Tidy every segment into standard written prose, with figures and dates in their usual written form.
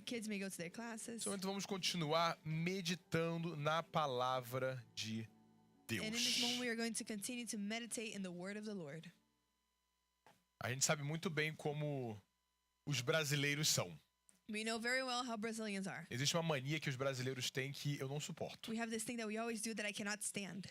Kids may go to their classes. Então vamos continuar meditando na palavra de Deus. And in this moment, we are going to continue to meditate in the word of the Lord. A gente sabe muito bem como os brasileiros são. We know very well how Brazilians are. Existe uma mania que os brasileiros têm que eu não suporto. We have this thing that we always do that I cannot stand.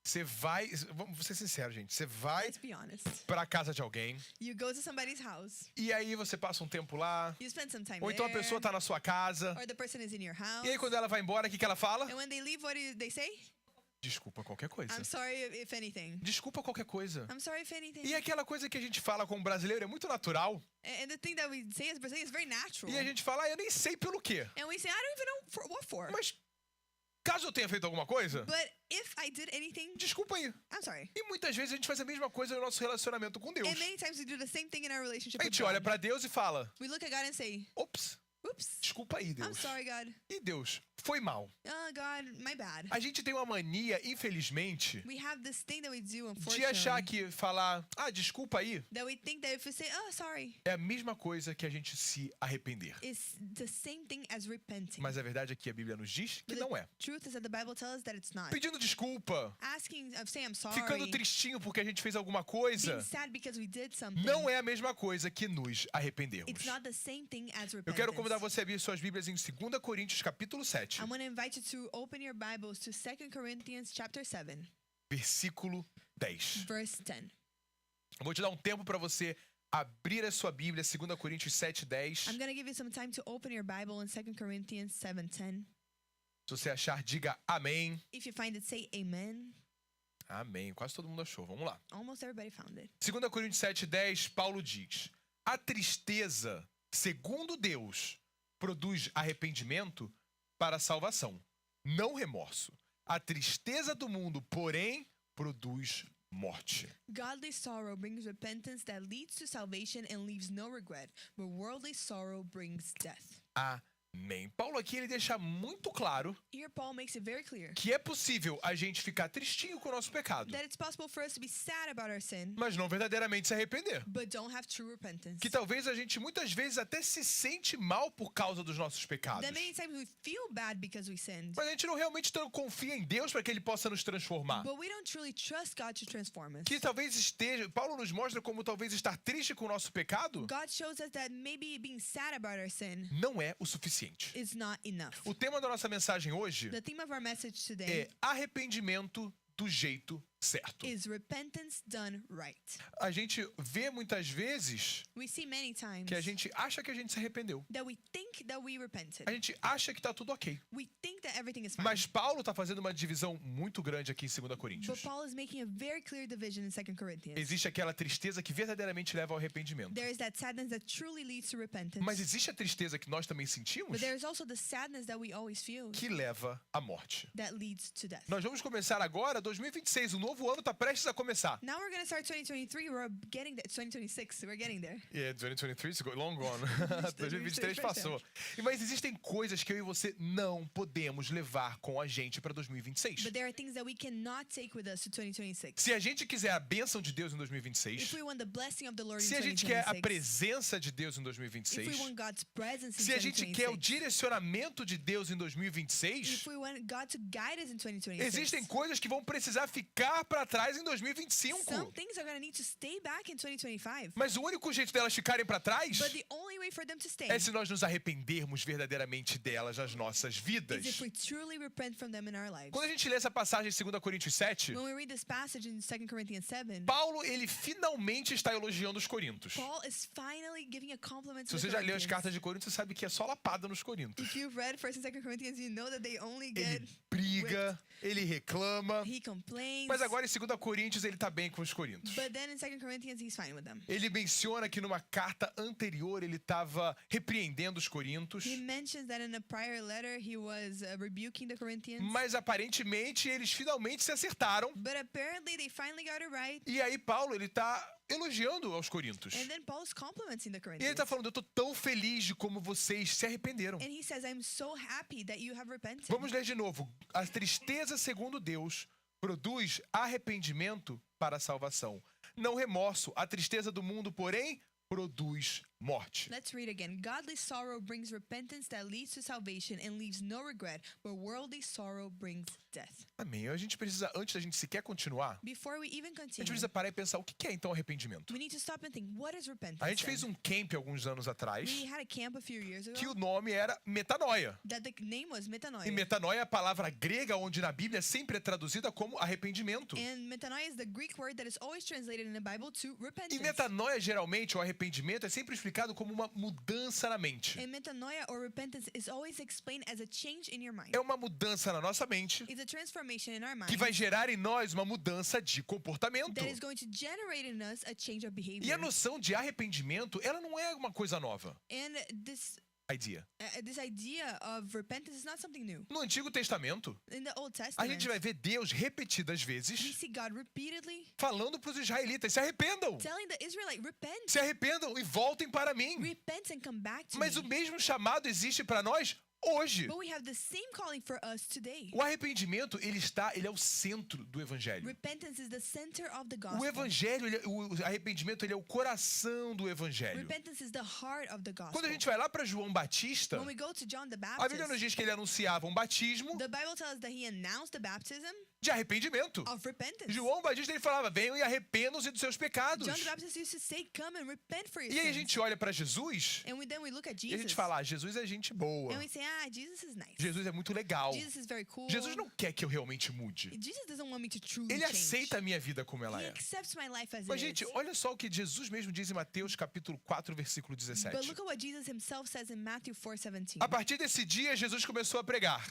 Você vai... Vamos ser sinceros, gente. Você vai Let's be honest. pra casa de alguém You go to somebody's house. e aí você passa um tempo lá. You spend some time Ou então a there. pessoa tá na sua casa. Or the person is in your house. E aí quando ela vai embora, o que ela fala? And when they leave, what do they say? Desculpa qualquer coisa. I'm sorry if anything. Desculpa qualquer coisa. I'm sorry if anything. E aquela coisa que a gente fala como brasileiro é muito natural. And the thing that we say as Brazilians is very natural. E a gente fala, eu nem sei pelo quê. And we say, I don't even know what for. Mas caso eu tenha feito alguma coisa, But if I did anything, desculpa aí. I'm sorry. E muitas vezes a gente faz a mesma coisa no nosso relacionamento com Deus. And many times we do the same thing in our relationship A with gente olha God. pra Deus e fala, We look at God and say, ops, oops, desculpa aí, I'm Deus. sorry, God. E Deus, foi mal. Oh, God, my bad. A gente tem uma mania, infelizmente, We have this thing that we do, de achar unfortunately, que falar, desculpa aí, that we think that if we say, oh, sorry, é a mesma coisa que a gente se arrepender. is the same thing as repenting. Mas a verdade é que a Bíblia nos diz que But não the é. truth is that the Bible tells us that it's not. Pedindo desculpa, Saying I'm sorry, ficando tristinho porque a gente fez alguma coisa, being sad because we did something, não é a mesma coisa que nos arrependermos. it's not the same thing as Eu repentance. quero convidar você a abrir suas Bíblias em 2 Coríntios, capítulo 7, I want to invite you to open your Bibles to 2 Corinthians chapter 7, versículo 10. verse 10. Eu vou te dar um tempo para você abrir a sua Bíblia, 2 Coríntios 7, 10. I'm going to give you some time to open your Bible in 2 Corinthians 7:10. Se você achar, diga amém. If you find it, say amen. Amém. Quase todo mundo achou. Vamos lá. Almost everybody found it. 2 Coríntios 7, 10, Paulo diz: a tristeza, segundo Deus, produz arrependimento para a salvação, não remorso. A tristeza do mundo, porém, produz morte. Godly sorrow brings repentance that leads to salvation and leaves no regret, but worldly sorrow brings death. Amém. Paulo aqui ele deixa muito claro Here Paul makes it very clear que é possível a gente ficar tristinho com o nosso pecado, that it's possible for us to be sad about our sin, mas não verdadeiramente se arrepender. but don't have true repentance. Que talvez a gente muitas vezes até se sente mal por causa dos nossos pecados. That many times we feel bad because we sinned, Mas a gente não realmente confia em Deus para que Ele possa nos transformar. but we don't truly trust God to transform us. Que talvez esteja... Paulo nos mostra como talvez estar triste com o nosso pecado God shows us that maybe being sad about our sin não é o suficiente. is not enough. O tema da nossa mensagem hoje The theme of our message é today arrependimento do jeito certo. is repentance done right. A gente vê muitas vezes We see many times que a gente acha que a gente se arrependeu. that we think that we repented. A gente acha que está tudo ok. We think that everything is fine. Mas Paulo está fazendo uma divisão muito grande aqui em 2 But Coríntios. Paul is making a very clear division in 2 Corinthians. Existe aquela tristeza que verdadeiramente leva ao arrependimento. There is that sadness that truly leads to repentance. Mas existe a tristeza que nós também sentimos But there is also the sadness that we always feel que leva à morte. that leads to death. Nós vamos começar agora 2026. O novo ano está prestes a começar. Now we're going to start 2023. We're getting there. 2026. We're getting there. Yeah, 2023 is long gone. 2023 passou. Mas existem coisas que eu e você não podemos levar com a gente para 2026. But there are things that we cannot take with us to 2026. Se a gente quiser a bênção de Deus em If 2026, we want the blessing of the Lord in se a gente quer a 2026, presença de Deus em if we 2026, want God's presence in se a gente quer o 2026, direcionamento de Deus em 2026, if we want God to guide us in 2026, existem coisas que vão precisar ficar para trás em 2025. some things are going to need to stay back in 2025. Mas o único jeito delas ficarem para trás But the only way for them to stay é se nós nos arrependermos verdadeiramente delas nas nossas vidas. is if we truly repent from them in our lives. Quando a gente lê essa passagem em 2 Coríntios 7, When we read this passage in 2 Corinthians 7, Paulo, ele finalmente está elogiando os Coríntios. Paul is finally giving a compliment Se to você the já leu as Corinthians. cartas de Coríntios, você sabe que é só lapada nos Coríntios. If you've read 1st and 2 Corinthians, you know that they only get Ele briga, ele reclama. he complains. Mas agora em 2 Coríntios ele está bem com os Coríntios. But then in 2 Corinthians, he's fine with them. Ele menciona que numa carta anterior ele estava repreendendo os Coríntios. He mentions that in a prior letter, he was rebuking the Corinthians. Mas aparentemente eles finalmente se acertaram. But apparently, they finally got it right. E aí Paulo, ele está elogiando aos Coríntios. And then Paul's complimenting the E ele Corinthians. está falando, eu estou tão feliz de como vocês se arrependeram. And he says, I'm so happy that you have repented. Vamos ler de novo. A tristeza, segundo Deus, produz arrependimento para a salvação. Não remorso. A tristeza do mundo, porém, produz morte. Let's read again. Godly sorrow brings repentance that leads to salvation and leaves no regret, but worldly sorrow brings death. Amém. A gente precisa, antes da gente sequer continuar, Before we even a gente continue, precisa parar e pensar o que é então arrependimento. we need to stop and think, what is repentance? A gente then? fez um camp alguns anos atrás We had a camp a few years ago que o nome era metanoia. that the name was metanoia. E metanoia é a palavra grega onde na Bíblia sempre é traduzida como arrependimento. And metanoia is the Greek word that is always translated in the Bible to E repentance. metanoia, geralmente, o arrependimento é sempre explicado como uma mudança na mente. And metanoia or repentance is always explained as a change in your mind. É uma mudança na nossa mente It's a transformation in our mind que vai gerar em nós uma mudança de comportamento. that is going to generate in us a change of E behavior. a noção de arrependimento, ela não é uma coisa nova. And this Idea. idea of repentance is not something new. No Antigo Testamento, In the Old a Testament, gente vai ver Deus repetidas we vezes see God repeatedly falando para os israelitas: se arrependam, telling the Israelite, repent, se arrependam e voltem para mim. repent and come back to Mas me. o mesmo chamado existe para nós hoje. But we have the same calling for us today. O arrependimento, ele é o centro do evangelho. Repentance is the center of the O gospel. evangelho, o arrependimento, ele é o coração do evangelho. Repentance is the heart of the gospel. Quando a gente vai lá para João Batista, When we go to John the a Bíblia nos Baptist, diz que ele anunciava um batismo the Bible tells us that he announced the baptism de arrependimento. of repentance. João Batista, ele falava: venham e arrependam-se dos seus pecados. John the Baptist used to say, come and repent for your E aí a sins. gente olha para Jesus And then we look at e a Jesus. gente fala: Jesus é gente boa. And we say, Jesus is nice. Jesus é muito legal. Jesus is very cool. Jesus não quer que eu realmente mude. Jesus doesn't want me to truly Ele change. aceita a minha vida como ela He é. accepts my life as Mas, it gente, is. olha só o que Jesus mesmo diz em Mateus capítulo 4, versículo But 17. look at what Jesus himself says in Matthew 4:17. A partir desse dia, Jesus começou a pregar: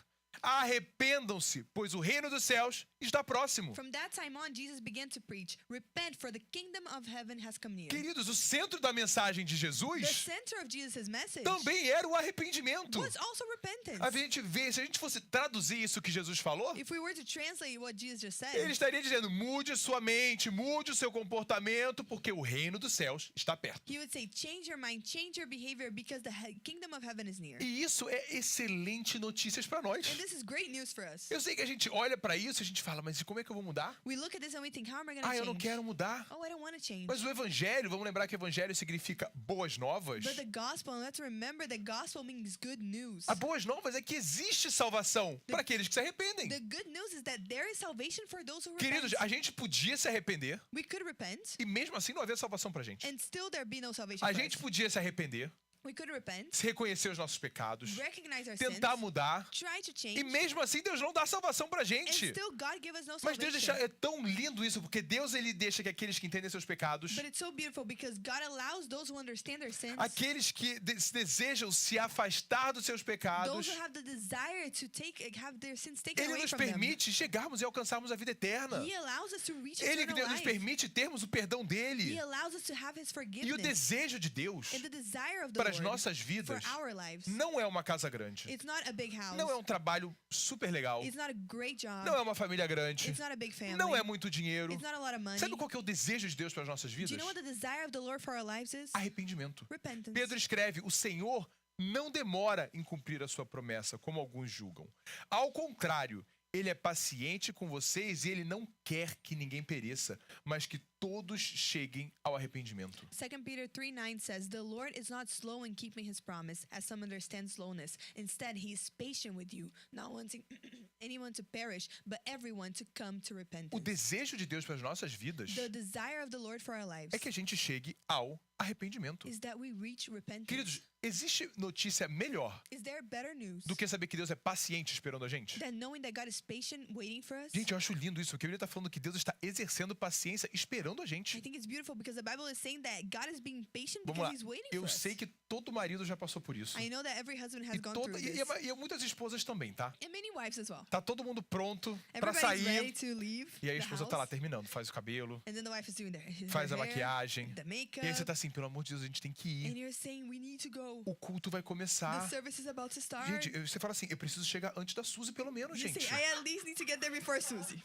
arrependam-se, pois o reino dos céus está próximo. From that time on, Jesus began to preach, repent for the kingdom of heaven has come near. Queridos, o centro da mensagem de The Jesus center of Jesus' message também era o arrependimento. was also repentance. A gente vê, se a gente fosse traduzir isso que Jesus falou, If we were to translate what Jesus just said, ele estaria dizendo: mude sua mente, mude o seu comportamento, porque o reino dos céus está perto. he would say, change your mind, change your behavior, because the kingdom of heaven is near. E isso é excelente notícias para nós. And this is great news for us. Eu sei que a gente olha para isso e a gente fala: mas como é que eu vou mudar? We look at this and we think, how am I going to Ah, change? eu não quero mudar. Oh, I don't want to change. Mas o evangelho, vamos lembrar que evangelho significa boas novas. But the gospel, and let's remember that gospel means good news. A boas novas é que existe salvação para aqueles que se arrependem. The good news is that there is salvation for those who Queridos, repent. a gente podia se arrepender We could repent e mesmo assim não haver salvação pra gente. and still there be no salvation A for gente us. podia se arrepender, We could repent, se reconhecer os nossos pecados, recognize our tentar sins, mudar try to change, e mesmo assim Deus não dá salvação pra and gente. still God give us no Mas Deus salvation. é tão lindo isso, porque Deus ele deixa que aqueles que entendem seus pecados, But it's so beautiful because God allows those who understand their sins, aqueles que desejam se afastar dos seus pecados, those who have the desire to have their sins taken Ele away nos from them. permite chegarmos e alcançarmos a vida eterna. He allows us to reach Ele que eternal nos life. permite termos o perdão dele. He allows us to have His E o forgiveness. desejo de Deus And the desire of the para as Lord nossas for vidas our lives. não é uma casa grande. It's not a big house. Não é um trabalho super legal. It's not a great job. Não é uma família grande. It's not a big family. Não é muito dinheiro. It's not a lot of money. Sabe qual que é o desejo de Deus para as nossas Do vidas? you know what the desire of the Lord for our lives is? Arrependimento. Repentance. Pedro escreve: o Senhor não demora em cumprir a sua promessa, como alguns julgam. Ao contrário, ele é paciente com vocês e ele não quer que ninguém pereça, mas que todos cheguem ao arrependimento. 2 Peter 3:9 says, The Lord is not slow in keeping his promise, as some understand slowness. Instead, he is patient with you, not wanting anyone to perish, but everyone to come to O repentance. desejo de Deus para as nossas vidas The desire of the Lord for our lives é que a gente chegue ao arrependimento. is that we reach repentance. Queridos, existe notícia melhor Is there better news do que saber que Deus é paciente esperando a gente? than knowing that God is patient waiting for us? Gente, eu acho lindo isso, porque a Bíblia está falando que Deus está exercendo paciência esperando a I gente. think it's beautiful because the Bible is saying that God is being patient Vamos because lá, he's waiting eu for sei us. que todo marido já passou por isso. I know that every husband has E, gone through this. muitas esposas também, tá? And many wives as well. Tá todo mundo pronto pra Everybody's ready sair. to leave E aí a the esposa house. tá lá terminando, faz o cabelo, And then the wife is doing faz a her hair, maquiagem. the E aí makeup. você tá assim, pelo amor de Deus, a gente tem que And ir. you're saying we need to go. O culto vai The começar. service is about to start. Gente, você fala assim, eu preciso chegar antes da Suzy pelo menos, You gente. say, I at least need to get there before Susie.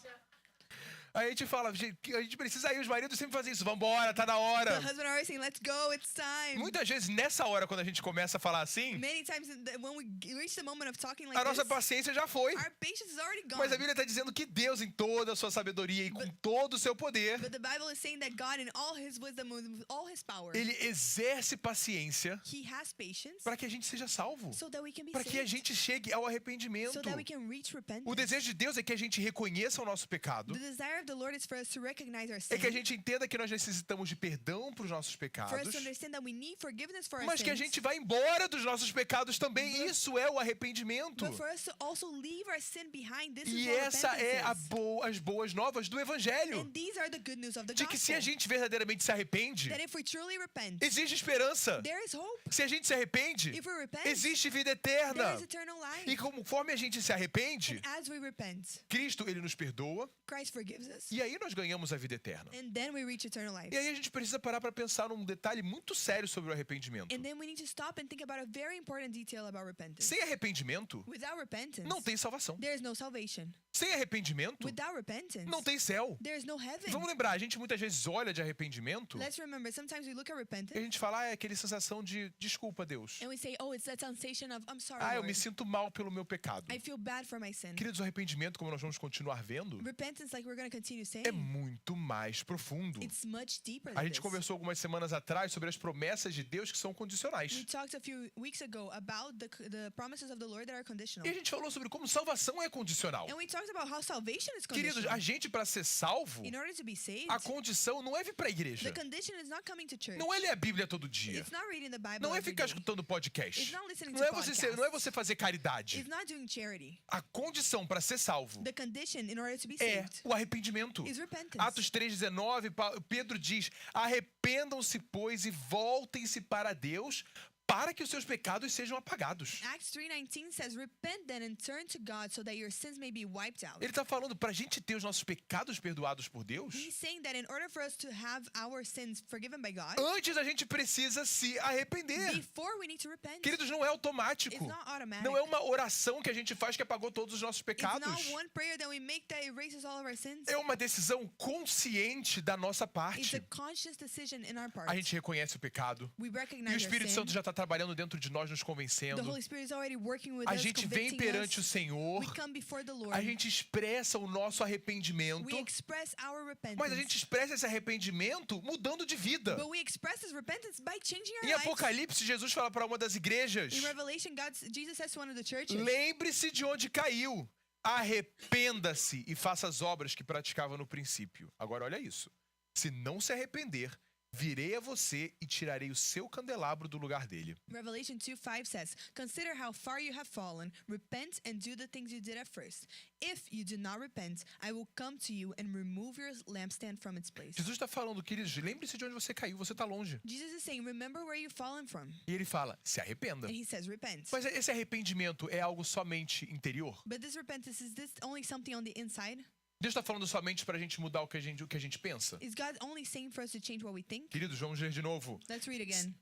A gente fala, a gente precisa ir, os maridos sempre fazem isso. Vambora, tá na hora. The husband always saying, let's go, it's time. Muitas vezes, nessa hora, quando a gente começa a falar assim, Many times when we reach the moment of talking like a nossa this, paciência já foi. our patience is already gone. Mas a Bíblia está dizendo que Deus, em toda a sua sabedoria e com todo o seu poder, But the Bible is saying that God, in all His wisdom, with all His power, Ele exerce paciência He has patience para que a gente seja salvo. so that we can be Para que a saved, gente chegue ao arrependimento. so that we can reach repentance. O desejo de Deus é que a gente reconheça o nosso pecado. The desire of the Lord is for us to recognize our É que a sin, gente entenda que nós necessitamos de perdão para os nossos for us pecados. to understand that we need forgiveness for our Mas que a sins, gente vai embora dos nossos pecados também. Isso é o arrependimento. but for us to also leave our sin behind. This E is what essa é repentance is. as boas novas do Evangelho. And these are the good news of the De que se a gospel. gente verdadeiramente se arrepende, That if we truly repent, existe esperança. there is hope. Se a gente se arrepende, If we repent, existe vida there eterna. is eternal life. E conforme a gente se arrepende, And as we repent, Cristo, ele nos perdoa. Christ forgives us. E aí nós ganhamos a vida eterna. And then we reach eternal life. E aí a gente precisa parar para pensar num detalhe muito sério sobre o arrependimento. And then we need to stop and think about a very important detail about repentance. Sem arrependimento, Without repentance, não tem salvação. there is no salvation. Sem arrependimento, Without repentance, não tem céu. there is no heaven. Vamos lembrar, a gente muitas vezes olha de arrependimento Let's remember, sometimes we look at e a repentance gente fala, ah, é aquela sensação de desculpa, Deus. and we say, oh, it's that sensation of, I'm sorry, Ah, eu Lord. me sinto mal pelo meu pecado. I feel bad for my sin. Queridos, o arrependimento, como nós vamos continuar vendo, Repentance, like we're going to continue saying, é muito mais profundo. it's much deeper A than gente this. conversou algumas semanas atrás sobre as promessas de Deus que são condicionais. We talked a few weeks ago about the promises of the Lord that are conditional. E a gente falou sobre como salvação é condicional. And we talked about how salvation is Queridos, conditional. a gente para ser salvo, In order to be saved, a condição não é vir para a igreja. the condition is not coming to church. Não é ler a Bíblia todo dia. It's not reading the Bible Não é every ficar day. escutando podcast. It's not listening Não é to você podcasts. não é você fazer caridade. It's not doing charity. A condição para ser salvo The condition in order to be é saved o arrependimento. is repentance. Atos 3:19, Pedro diz: arrependam-se, pois, e voltem-se para Deus, para que os seus pecados sejam apagados. Acts 3:19 says, repent then and turn to God so that your sins may be wiped out. Ele está falando para a gente ter os nossos pecados perdoados por Deus. He's saying that in order for us to have our sins forgiven by God, Antes a gente precisa se arrepender. before we need to repent. Queridos, não é automático. It's not automatic. Não é uma oração que a gente faz que apagou todos os nossos It's pecados. not one prayer that we make that erases all of our sins. É uma decisão consciente da nossa It's parte. a conscious decision in our part. A gente reconhece o pecado. We E o recognize our Espírito sin. Santo já está trabalhando dentro de nós, nos The convencendo. Holy Spirit is already working with A us, gente vem convicting perante o us. Senhor. We come before the Lord. A gente expressa o nosso arrependimento. We express our repentance. Mas a gente expressa esse arrependimento mudando de vida. But we express this repentance by changing our Em lives. Apocalipse, Jesus fala para uma das igrejas: In Revelation, Jesus says to one of the churches, lembre-se de onde caiu. Arrependa-se e faça as obras que praticava no princípio. Agora olha isso. Se não se arrepender, virei a você e tirarei o seu candelabro do lugar dele. Revelation 2:5 says, consider how far you have fallen. Repent and do the things you did at first. If you do not repent, I will come to you and remove your lampstand from its place. Jesus está falando, queridos, lembre-se de onde você caiu, você está longe. Jesus is saying, remember where you've fallen from. E ele fala, se arrependa. And he says, repent. Mas esse arrependimento é algo somente interior? But this repentance, is this only something on the inside? Deus está falando somente para a gente mudar o que a gente pensa? Is God only saying for us to change what we think? Queridos, vamos ler de novo. Let's read again.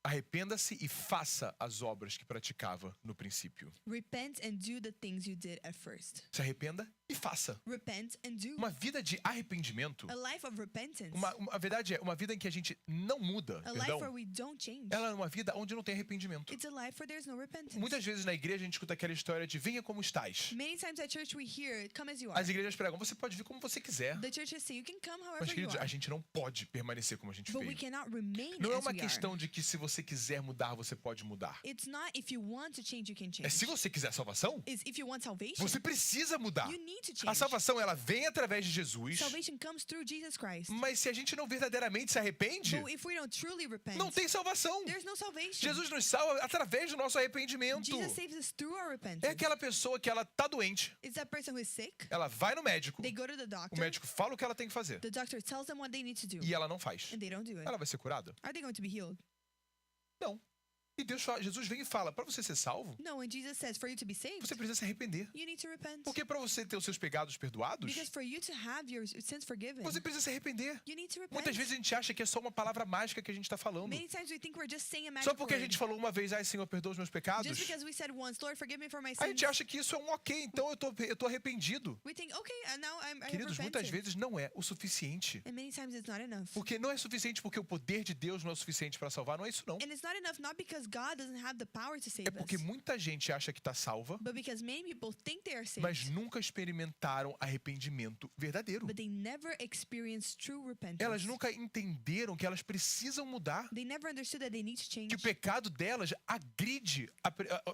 Arrependa-se e faça as obras que praticava no princípio. Repent and do the things you did at first. Se arrependa e faça. Repent and do. Uma vida de arrependimento, A life of repentance. a verdade é uma vida em que a gente não muda, A life perdão. where we don't change. Ela é uma vida onde não tem arrependimento. It's a life where there's no repentance. Muitas vezes na igreja a gente escuta aquela história de venha como estás. Many times at church we hear, come as you are. As igrejas pregam, você pode vir como você quiser. The churches say you can come however Mas, you queridos, are. a gente não pode permanecer como a gente But we veio. cannot remain Não é as uma we are. questão de que se você quiser mudar, você pode mudar. It's not if you want to change, you can É change. se você quiser salvação, It's if you want salvation, você precisa mudar. you need to A change. salvação, ela vem através de Jesus. Salvation comes through Jesus Christ. Mas se a gente não verdadeiramente se arrepende, But if we don't truly repent, não tem salvação. there's no salvation. Jesus nos salva através do nosso arrependimento. Jesus saves us through our repentance. É aquela pessoa que ela tá doente, It's that person who is sick. ela vai no médico, They go to the o doctor. médico fala o que ela tem que fazer The doctor tells them what they need to do. e ela não faz. And they don't do it. Ela vai ser curada? Are they going to be healed? Não. E Jesus vem e fala, para você ser salvo, No, when Jesus says for you to be saved, você precisa se arrepender. you need to repent. Porque para você ter os seus pecados perdoados, Because for you to have your sins forgiven, você precisa se arrepender. you need to repent. Muitas vezes a gente acha que é só uma palavra mágica que a gente está falando. Many times we think we're just saying a magic Só porque a word. gente falou uma vez, ai Senhor, perdoa os meus pecados, Just because we said once, Lord, forgive me for my a sins, gente acha que isso é um ok, então eu tô arrependido. we think, okay, now I have Queridos, muitas repented. vezes não é o suficiente. And many times it's not enough. Porque não é suficiente porque o poder de Deus não é o suficiente para salvar, não é isso não. And it's not enough not because God doesn't have the power to save É porque us, muita gente acha que está salva, but because many people think they are saved, mas nunca experimentaram arrependimento verdadeiro. but they never experienced true repentance. Elas nunca entenderam que elas precisam mudar, They never understood that they need to change, que o pecado delas agride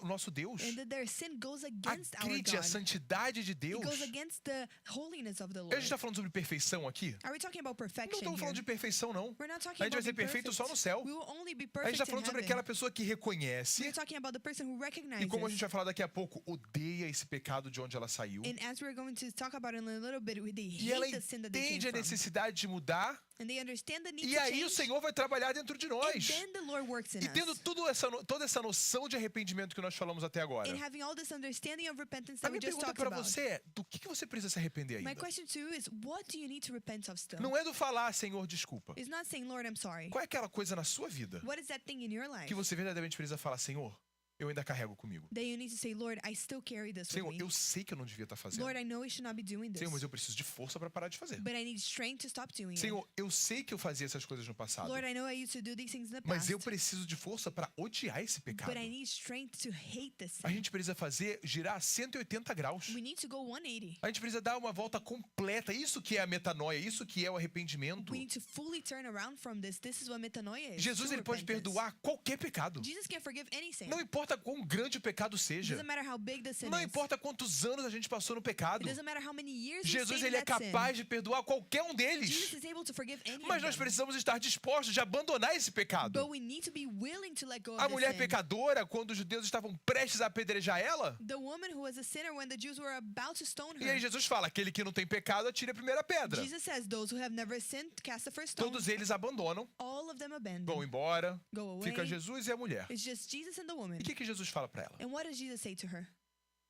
o nosso Deus, and that their sin goes against our agride a God. santidade de It Deus. goes against the holiness of the A Lord. gente está falando sobre perfeição aqui? Are we talking about Não perfection estamos falando here? de perfeição, não. We're not talking A gente vai about ser being perfeito perfect. só no céu. We will only be A gente perfect está in falando sobre heaven. aquela pessoa que reconhece We're talking about the person who e, recognizes. como a gente vai falar daqui a pouco, odeia esse pecado de onde ela saiu. And as we're going to talk about in a little bit, they E ela hate the sin that they came entende a from. necessidade de mudar. And they understand the need E to aí o change. Senhor vai trabalhar dentro de And nós. then the Lord works in E tendo us. toda essa noção de arrependimento que nós falamos até agora, And having all this understanding of repentance a that we minha just pergunta talked para about. você é, do que você precisa se arrepender My ainda? question to you is, what do you need to repent of still? Não é do falar, Senhor, desculpa. It's not saying, Lord, I'm sorry. Qual é aquela coisa na sua vida What is that thing in your life que você verdadeiramente precisa falar, Senhor, eu ainda carrego comigo. that you need to say, Lord, I still carry this with Senhor, me. eu sei que eu não devia estar fazendo. Lord, I know I should not be doing this. Senhor, mas eu preciso de força para parar de fazer. But I need strength to stop doing it. Senhor, eu sei que eu fazia essas coisas no passado, Lord, I know I used to do these things in the mas past. eu preciso de força para odiar esse pecado. But I need strength to hate this A sin. gente precisa girar 180 graus. We need to go 180. A gente precisa dar uma volta completa. Isso que é a metanoia, isso que é o arrependimento. We need to fully turn around from this. This is what metanoia is. Jesus, true ele pode repentance. perdoar qualquer pecado. Jesus can forgive any sin. Não importa quão grande o pecado seja. Doesn't matter how big the sin Não is. importa quantos anos a gente passou no pecado. It doesn't matter how many years we Jesus, stayed ele in é that sin. capaz de perdoar qualquer um deles. Jesus is able to forgive any Mas of nós them. precisamos estar dispostos de abandonar esse pecado. But we need to be willing to let go of A the mulher sin. pecadora, quando os judeus estavam prestes a apedrejar ela, The woman who was a sinner when the Jews were about to stone e aí her. Jesus fala, aquele que não tem pecado, atire a primeira pedra. Jesus says, those who have never sinned, cast the first stone. Todos eles abandonam, All of them abandon. vão embora, Go away. fica Jesus e a mulher. It's just Jesus and the woman. E o que Jesus fala para ela? And what does Jesus say to her?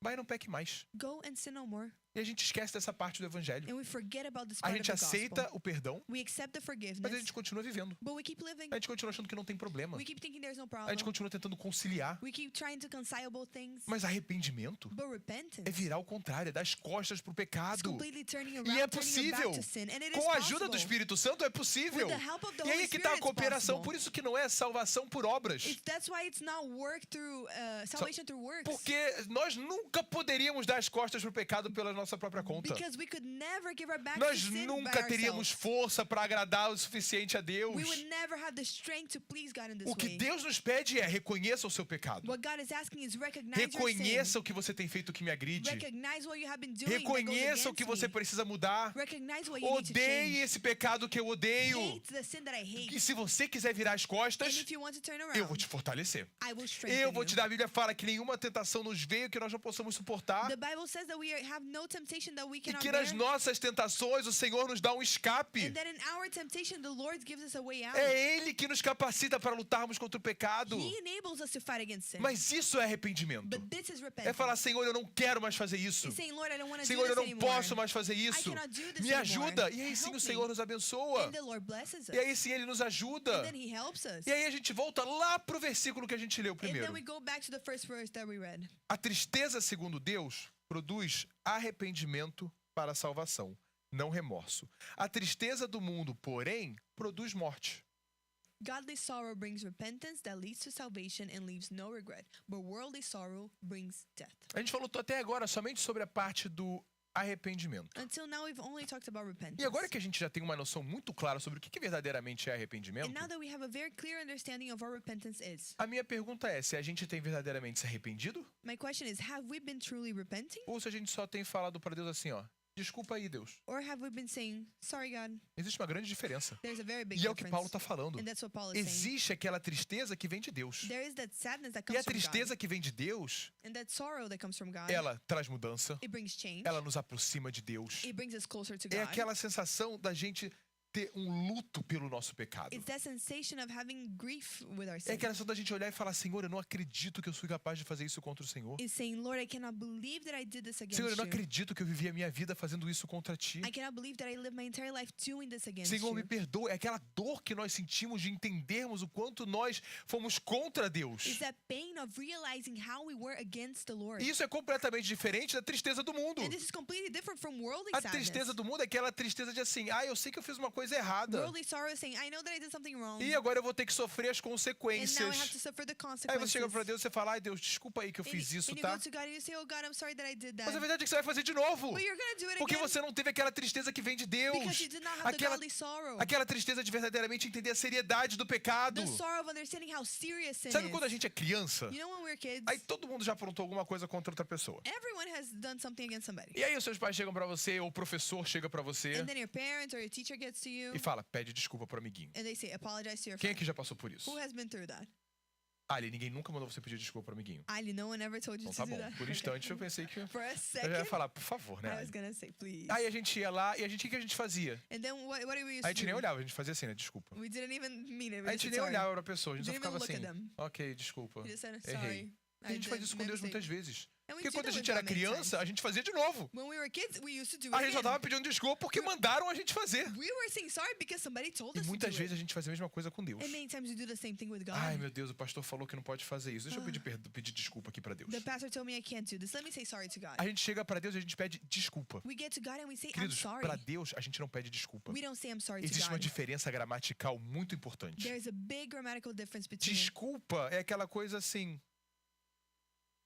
Vai, não peque mais. Go and sin no more. E a gente esquece dessa parte do evangelho. And we forget about this A part of gente the aceita gospel. o perdão, We accept the mas a forgiveness, gente continua vivendo. but we keep living. A gente continua achando que não tem problema. We keep thinking there's no A problem. gente continua tentando conciliar. We keep trying to concile both things. Mas arrependimento But repentance é virar ao contrário, é dar as costas pro is pecado. completely turning around, E é turning your possível. back to sin. And it is Com a ajuda do possible. Espírito Santo é possível. With the help of the E aí Holy que está a Spirit, it's cooperação. possible. Por isso que não é salvação por obras. That's why it's not work through salvation through works. Porque nós nunca poderíamos dar as costas pro pecado pela nossa própria conta. Because we could never give our back Nós to sin by nunca teríamos ourselves. força para agradar o suficiente a Deus. We would never have the strength to please God in this O que way. Deus nos pede é reconheça o seu pecado. What God is asking is recognize your sin. Reconheça o que você tem feito que me agride. Recognize what you have been doing that goes Reconheça o against que você me. precisa mudar. Recognize what you need to Odeie change. esse pecado que eu odeio. Hate the sin that I hate. E se você quiser virar as And costas, if you want to turn eu around, vou te fortalecer. I will strengthen Eu vou te you. dar. A Bíblia fala que nenhuma tentação nos veio que nós não possamos suportar. The Bible says that we have no temptation that we E cannot que nas bear. nossas tentações o Senhor nos dá um escape. And that in our temptation, the Lord gives us a way out. É Ele que nos capacita para lutarmos contra o pecado. He enables us to fight against sin. Mas isso é arrependimento. But this is É repentance. falar, Senhor, eu não quero mais fazer isso. It's saying, Lord, I don't want to do Senhor, eu this não anymore. posso mais fazer isso. cannot do this Me anymore. ajuda. E aí sim Help o Senhor me. nos abençoa. And the Lord blesses us. E aí sim Ele nos ajuda. And then He helps us. E aí a gente volta lá pro versículo que a gente leu And primeiro. then we go back to the first verse that we read. A tristeza, segundo Deus, produz arrependimento para a salvação, não remorso. A tristeza do mundo, porém, produz morte. Godly sorrow brings repentance that leads to salvation and leaves no regret. But worldly sorrow brings death. A gente falou até agora somente sobre a parte do arrependimento. Until now, we've only talked about repentance. E agora que a gente já tem uma noção muito clara sobre o que verdadeiramente é And arrependimento, now that we have a very clear understanding of what repentance is, a minha pergunta é se a gente tem verdadeiramente se arrependido my question is, have we been truly repenting? ou se a gente só tem falado para Deus assim, ó, desculpa aí, Deus. Or have we been saying, sorry, God? Existe uma grande diferença. There's a very big E é o que difference. Paulo está falando. And that's what Paul is saying. Existe aquela tristeza que vem de Deus. There is that sadness that E comes a from God. tristeza que vem de Deus, And that sorrow that comes from God, ela traz mudança, it brings change. ela nos aproxima de Deus. It brings us closer to É God. aquela sensação da gente ter um luto pelo nosso pecado. It's that sensation of having grief with our É sin. aquela sensação da gente olhar e falar, Senhor, eu não acredito que eu fui capaz de fazer isso contra o Senhor. It's saying, Lord, I cannot believe that I did this against Senhor, eu não you. acredito que eu vivi a minha vida fazendo isso contra Ti. I cannot believe that I lived my entire life doing this against Senhor, you. me perdoa. É aquela dor que nós sentimos de entendermos o quanto nós fomos contra Deus. It's that pain of realizing how we were against the Lord. E isso é completamente diferente da tristeza do mundo. And this is completely different from worldly A sadness. tristeza do mundo é aquela tristeza de assim, eu sei que eu fiz uma coisa errada. Worldly sorrow is saying, I know that I did something wrong. E agora eu vou ter que sofrer as And now I consequências. have to suffer the Aí você consequences. chega pra Deus e você fala, ai Deus, desculpa aí que eu fiz isso, and you tá? go to God and you say, oh God, I'm sorry that I did that. Mas a verdade é que você vai fazer de novo. But you're gonna do it Porque again você não teve aquela tristeza que vem de Deus. because you did not have the Aquela, godly sorrow. aquela tristeza de verdadeiramente entender a seriedade do pecado. The sorrow of understanding how serious sin Sabe is. quando a gente é criança? You know when we're kids, Aí todo mundo já aprontou alguma coisa contra outra pessoa. everyone has done something against somebody. E aí os seus pais chegam pra você, ou o professor chega pra você And then your parents or your teacher gets to you e fala, pede desculpa pro amiguinho. and they say, apologize to your Quem friend. aqui já passou por isso? Who has been through that? Ali, ninguém nunca mandou você pedir desculpa pro amiguinho. Ali, no one ever told you Então to tá do bom. that. Por Okay. instante eu pensei que eu For a já second, ia falar, por favor, né? I was gonna say, please. Aí a gente ia lá e o que a gente fazia? And then what do we used A to gente nem do? olhava, a gente fazia assim, né? Desculpa. We didn't even mean it. We A just gente said nem sorry. olhava pra pessoa, a gente só Didn't even ficava look at assim, them. ok, desculpa. We just said, Errei. sorry. E a gente faz isso com my Deus muitas mistake. vezes. And we Porque do quando a that gente with era God many criança, times. a gente fazia de novo. When we were kids, we used to do it A gente só again. tava pedindo desculpa porque mandaram a gente fazer. We were saying sorry because somebody told E us to muitas do vezes a it. gente fazia a mesma coisa com Deus. And many times we do the same thing with God. Ai, meu Deus, o pastor falou que não pode fazer isso. Deixa eu pedir desculpa aqui pra Deus. The pastor told me I can't do this. Let me say sorry to God. A gente chega pra Deus e a gente pede desculpa. We get to God and we say, I'm Queridos, sorry. pra Deus a gente não pede desculpa. We don't say I'm sorry to Existe uma God. diferença gramatical muito importante. There's a big grammatical difference between Desculpa é aquela coisa assim.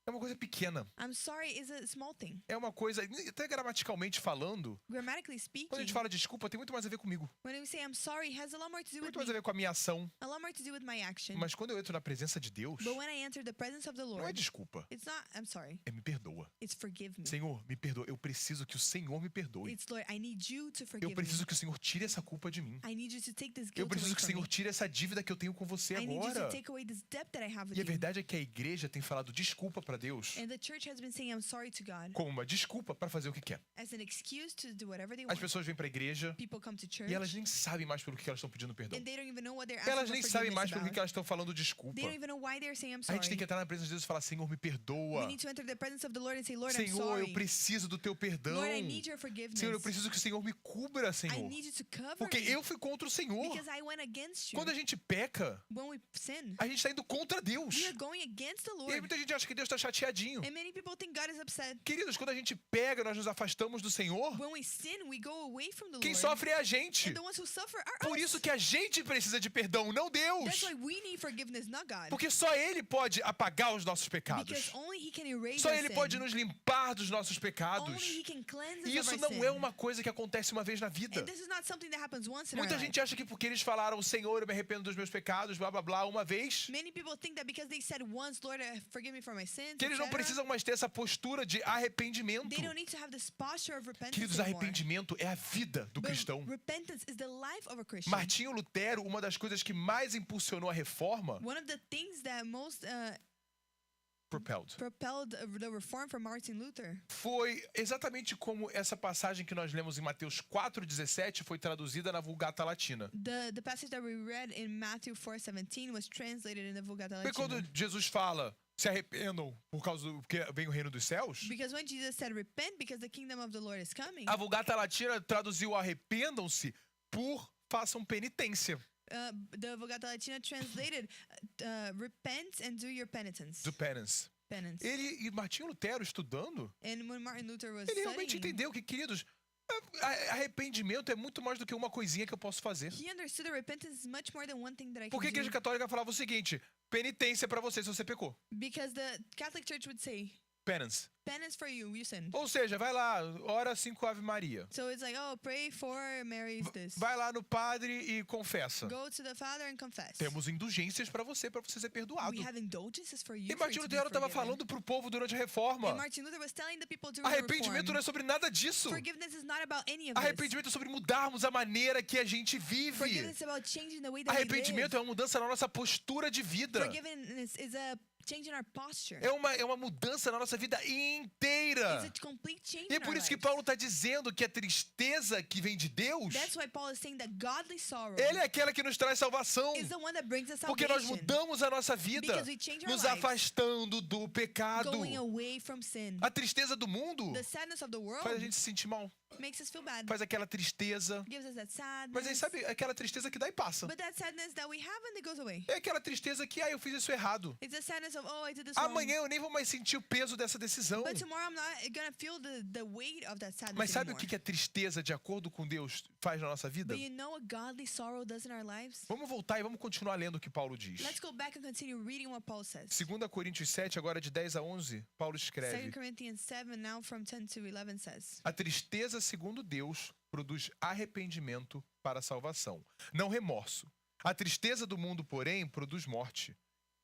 É uma coisa pequena. I'm sorry is a small thing. É uma coisa, até gramaticalmente falando, Grammatically quando a speaking, gente fala desculpa, tem muito mais a ver comigo. when we say I'm sorry, it has a lot more to do with Muito mais a me. ver com a minha ação. A lot more to do with my action. Mas quando eu entro na presença de Deus, But when I enter the presence of the não é Lord, desculpa, it's not I'm sorry. é me perdoa. It's forgive me. Senhor, me perdoa. Eu preciso que o Senhor me perdoe. It's Lord, I need you to Eu forgive preciso me. que o Senhor tire essa culpa de mim. I need you to take this Eu guilt preciso away que o from Senhor me. tire essa dívida que eu tenho com você I need you agora. to take away this debt that I have with E a you. verdade é que a igreja tem falado desculpa pra Deus And the church has been saying I'm sorry to God como uma desculpa pra fazer o que quer. as an excuse to do whatever they As want. pessoas vêm pra igreja People come to church e elas nem sabem mais pelo que elas estão pedindo perdão. and they don't even know what they're asking Elas for nem sabem forgiveness mais pelo about. que elas estão falando desculpa. They don't even know why they're saying I'm A sorry. gente tem que entrar na presença de Deus e falar, Senhor, me We perdoa. need to enter the presence of the Lord and say, Lord, I'm Senhor, sorry. eu preciso do teu perdão. Lord, I need your forgiveness. Senhor, eu preciso que o Senhor me cubra, I Senhor. need you to cover Porque me eu fui contra o Senhor. because I went against you. Quando a gente peca, When we sin, a gente está indo contra Deus. we are going against the E aí Lord. muita gente acha que Deus está chateadinho. And many people think God is upset. Queridos, quando a gente pega, nós nos afastamos do Senhor. When we sin, we go away from the Quem Lord. sofre é a gente. And the ones who suffer are Por us. isso que a gente precisa de perdão, não Deus. That's why we need forgiveness, not God. Porque só Ele pode apagar os nossos pecados. Because only He can erase Só our Ele sin. pode nos limpar dos nossos Only pecados. He can cleanse us E of isso our não sin. é uma coisa que acontece uma vez na vida. And this is not something that happens once in Muita our gente life. acha que porque eles falaram, Senhor, eu me arrependo dos meus pecados, blá blá blá, uma vez, Many people think that because they said once, Lord, forgive me for my sins, que eles não etc., precisam mais ter essa postura de arrependimento. they don't need to have this posture of repentance Queridos, anymore. arrependimento é a vida do But cristão. repentance is the life of a Christian. Martinho Lutero, uma das coisas que mais impulsionou a reforma, One of the things that most propelled, propelled the reform from Martin Luther foi exatamente como essa passagem que nós lemos em Mateus 4,17 foi traduzida na Vulgata Latina. the passage that we read in Matthew 4:17 was translated in the Vulgata Porque quando Latina. Jesus fala, se arrependam por causa do que vem o reino dos céus, Because when Jesus said repent because the kingdom of the Lord is coming, a Vulgata Latina traduziu arrependam-se por façam penitência. the Vulgata Latina translated repent and do your penitence. Do penance. Penance. Ele e Martinho Lutero estudando, And when Martin Luther was ele realmente studying, entendeu que, queridos, arrependimento é muito mais do que uma coisinha que eu posso fazer. he understood that repentance is much more than one thing that I can Porque a Igreja do. Católica falava o seguinte, penitência pra você se você pecou. Because the Catholic Church would say, Penance. penance for you, you sinned. Ou seja, vai lá, ora 5 Ave Maria. So it's like, oh, pray for Mary's this. Vai lá no padre e confessa. Go to the Father and confess. Temos indulgências pra você ser perdoado. We have indulgences for you. E for you Martinho to be Lutero estava forgiven. falando pro povo durante a reforma. And Martin Luther was telling the people during the Arrependimento não reform, é sobre nada disso. forgiveness is not about any of this. Arrependimento é sobre mudarmos a maneira que a gente vive. Forgiveness is about changing the way that we live. Arrependimento é uma mudança na nossa postura de vida. Forgiveness is a change in our posture. É uma mudança na nossa vida inteira. It's a complete change E é in por our isso que lives. Paulo está dizendo que a tristeza que vem de Deus, That's why Paul is saying that godly sorrow ele é aquela que nos traz salvação. is the one that brings us Porque nós salvation. mudamos a nossa vida, Because we change our nos lives, afastando do pecado. going away from sin. A tristeza do mundo The sadness of the world faz a gente se sentir mal. makes us feel bad. Faz aquela tristeza. Gives us that Mas aí sadness. sabe, aquela tristeza que dá e passa. But that sadness that we have and it goes away. É aquela tristeza que, eu fiz isso errado. It's the sadness of, oh, I did this wrong. Amanhã eu nem vou mais sentir o peso dessa decisão. But tomorrow I'm not gonna feel the weight of that sadness Mas sabe o anymore. que a tristeza, de acordo com Deus, faz na nossa vida? But you know what godly sorrow does in our lives? Vamos voltar e vamos continuar lendo o que Paulo diz. Let's go back and continue reading what Paul says. 2 Coríntios 7, agora de 10 a 11, Paulo 2 escreve: Corinthians 7, now from 10 to 11 says, A tristeza, segundo Deus, produz arrependimento para a salvação, não remorso. A tristeza do mundo, porém, produz morte.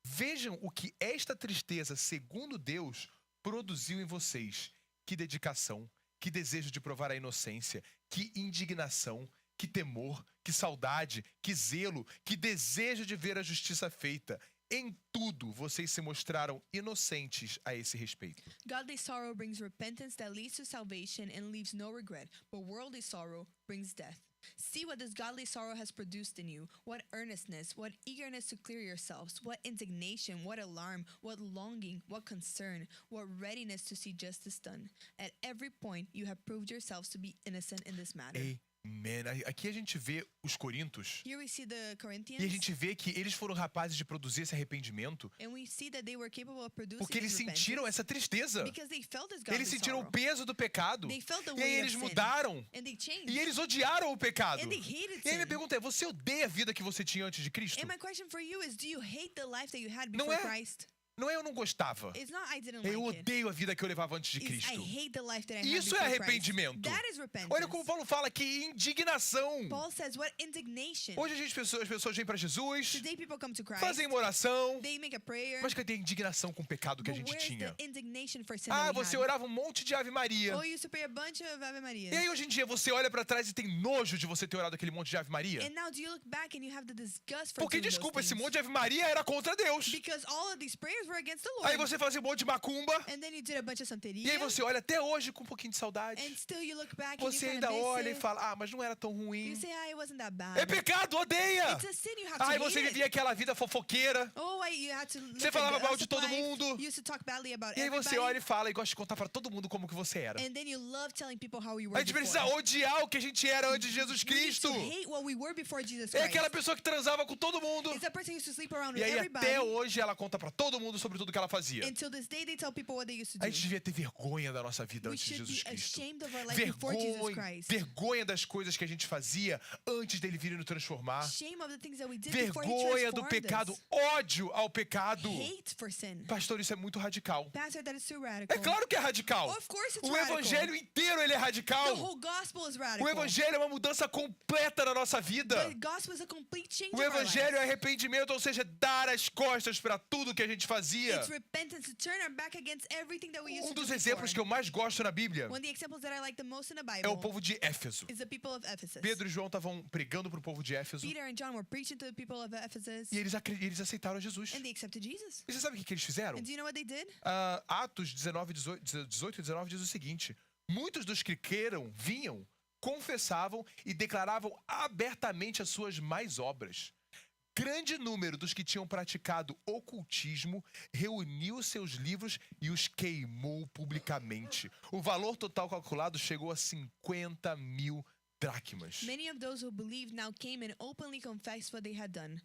Vejam o que esta tristeza, segundo Deus, produziu em vocês. Que dedicação, que desejo de provar a inocência, que indignação, que temor, que saudade, que zelo, que desejo de ver a justiça feita. Em tudo, vocês se mostraram inocentes a esse respeito. Godly sorrow brings repentance that leads to salvation and leaves no regret, but worldly sorrow brings death. See what this godly sorrow has produced in you. What earnestness, what eagerness to clear yourselves, what indignation, what alarm, what longing, what concern, what readiness to see justice done. At every point, you have proved yourselves to be innocent in this matter. Amen. Aqui a gente vê os Coríntios Here we see the Corinthians, e a gente vê que eles foram capazes de produzir esse arrependimento and we see that they were capable of producing porque eles this repentance sentiram essa tristeza. because they felt this godly Eles sentiram sorrow. o peso do pecado. They felt the E aí weight eles of sin, mudaram. and they changed. E eles odiaram o pecado. And they hated E aí minha sin. pergunta é: você odeia a vida que você tinha antes de Cristo? And my question for you is, do you hate the life that you had Não before é? Christ? Não é eu não gostava. It's not I didn't Eu like it. odeio a vida que eu levava antes de It's, I Cristo. hate the life that I had Isso é before Christ. arrependimento. That is repentance. Olha como Paulo fala, que indignação. Paul says, what indignation. Hoje as pessoas vêm para Jesus, Today people come to Christ. fazem uma oração, They make a prayer. mas cadê a indignação com o pecado que a But gente where's tinha? the indignation for sin Ah, that we você had? orava um monte de Ave Maria. Oh, you used to pray a bunch of Ave Maria. E aí hoje em dia você olha pra trás e tem nojo de você ter orado aquele monte de Ave Maria? And now do you look back and you have the disgust for Porque, doing those desculpa, esse things? monte de Ave Maria era contra Deus. Because all of these prayers were against the Lord. Aí você fazia um monte de macumba. And then you did a bunch of santeria. E aí você olha até hoje com um pouquinho de saudade. And still you look back and you Você kind ainda of miss olha e it. fala, mas não era tão ruim. You say, it wasn't that bad. É pecado, odeia! It's a sin, you have to Aí hate você it. vivia aquela vida fofoqueira. Oh, you had to live Você a falava mal de gossip todo life. mundo. You used to talk badly about E aí você everybody. olha e fala e gosta de contar pra todo mundo como que você era. And then you love telling people how you A were gente before. precisa odiar o que a gente era antes de Jesus We need Cristo. to hate what we were before Jesus É Christ. aquela pessoa que transava com todo mundo. It's a person who used to sleep around E with aí everybody. até hoje ela conta pra todo mundo sobre tudo que ela fazia. Until this day they tell people what they used to do. A gente devia ter vergonha da nossa vida We antes de should Jesus be Cristo. ashamed of our life before Jesus Christ. Vergonha das coisas que a gente fazia antes dele vir nos transformar. Shame of the things that we did before he Vergonha do transformed pecado, us. ódio ao pecado. Hate for sin. Pastor, isso é muito radical. Pastor, that is too radical. É claro que é radical. Of course it's O radical. evangelho inteiro ele é The radical. whole gospel is radical. O evangelho é uma mudança completa na nossa vida. The gospel is a complete change O of our evangelho é lives. arrependimento, ou seja, dar as costas para tudo que a gente fazia. It's repentance to turn our back against everything that we used Um to dos do exemplos que before. eu mais gosto na Bíblia One of the examples that I like the most in the Bible é o povo de Éfeso. is the people of Ephesus. Pedro e João estavam pregando para o povo de Éfeso Peter and John were preaching to the people of Ephesus, e eles aceitaram Jesus. and they accepted Jesus. E você sabe o que eles fizeram? And do you know what they did? Atos 18 e 19 diz o seguinte: muitos dos que creram vinham, confessavam e declaravam abertamente as suas más obras. Grande número dos que tinham praticado ocultismo reuniu seus livros e os queimou publicamente. O valor total calculado chegou a 50 mil dracmas. Many of those who believed now came and openly confessed what they had done.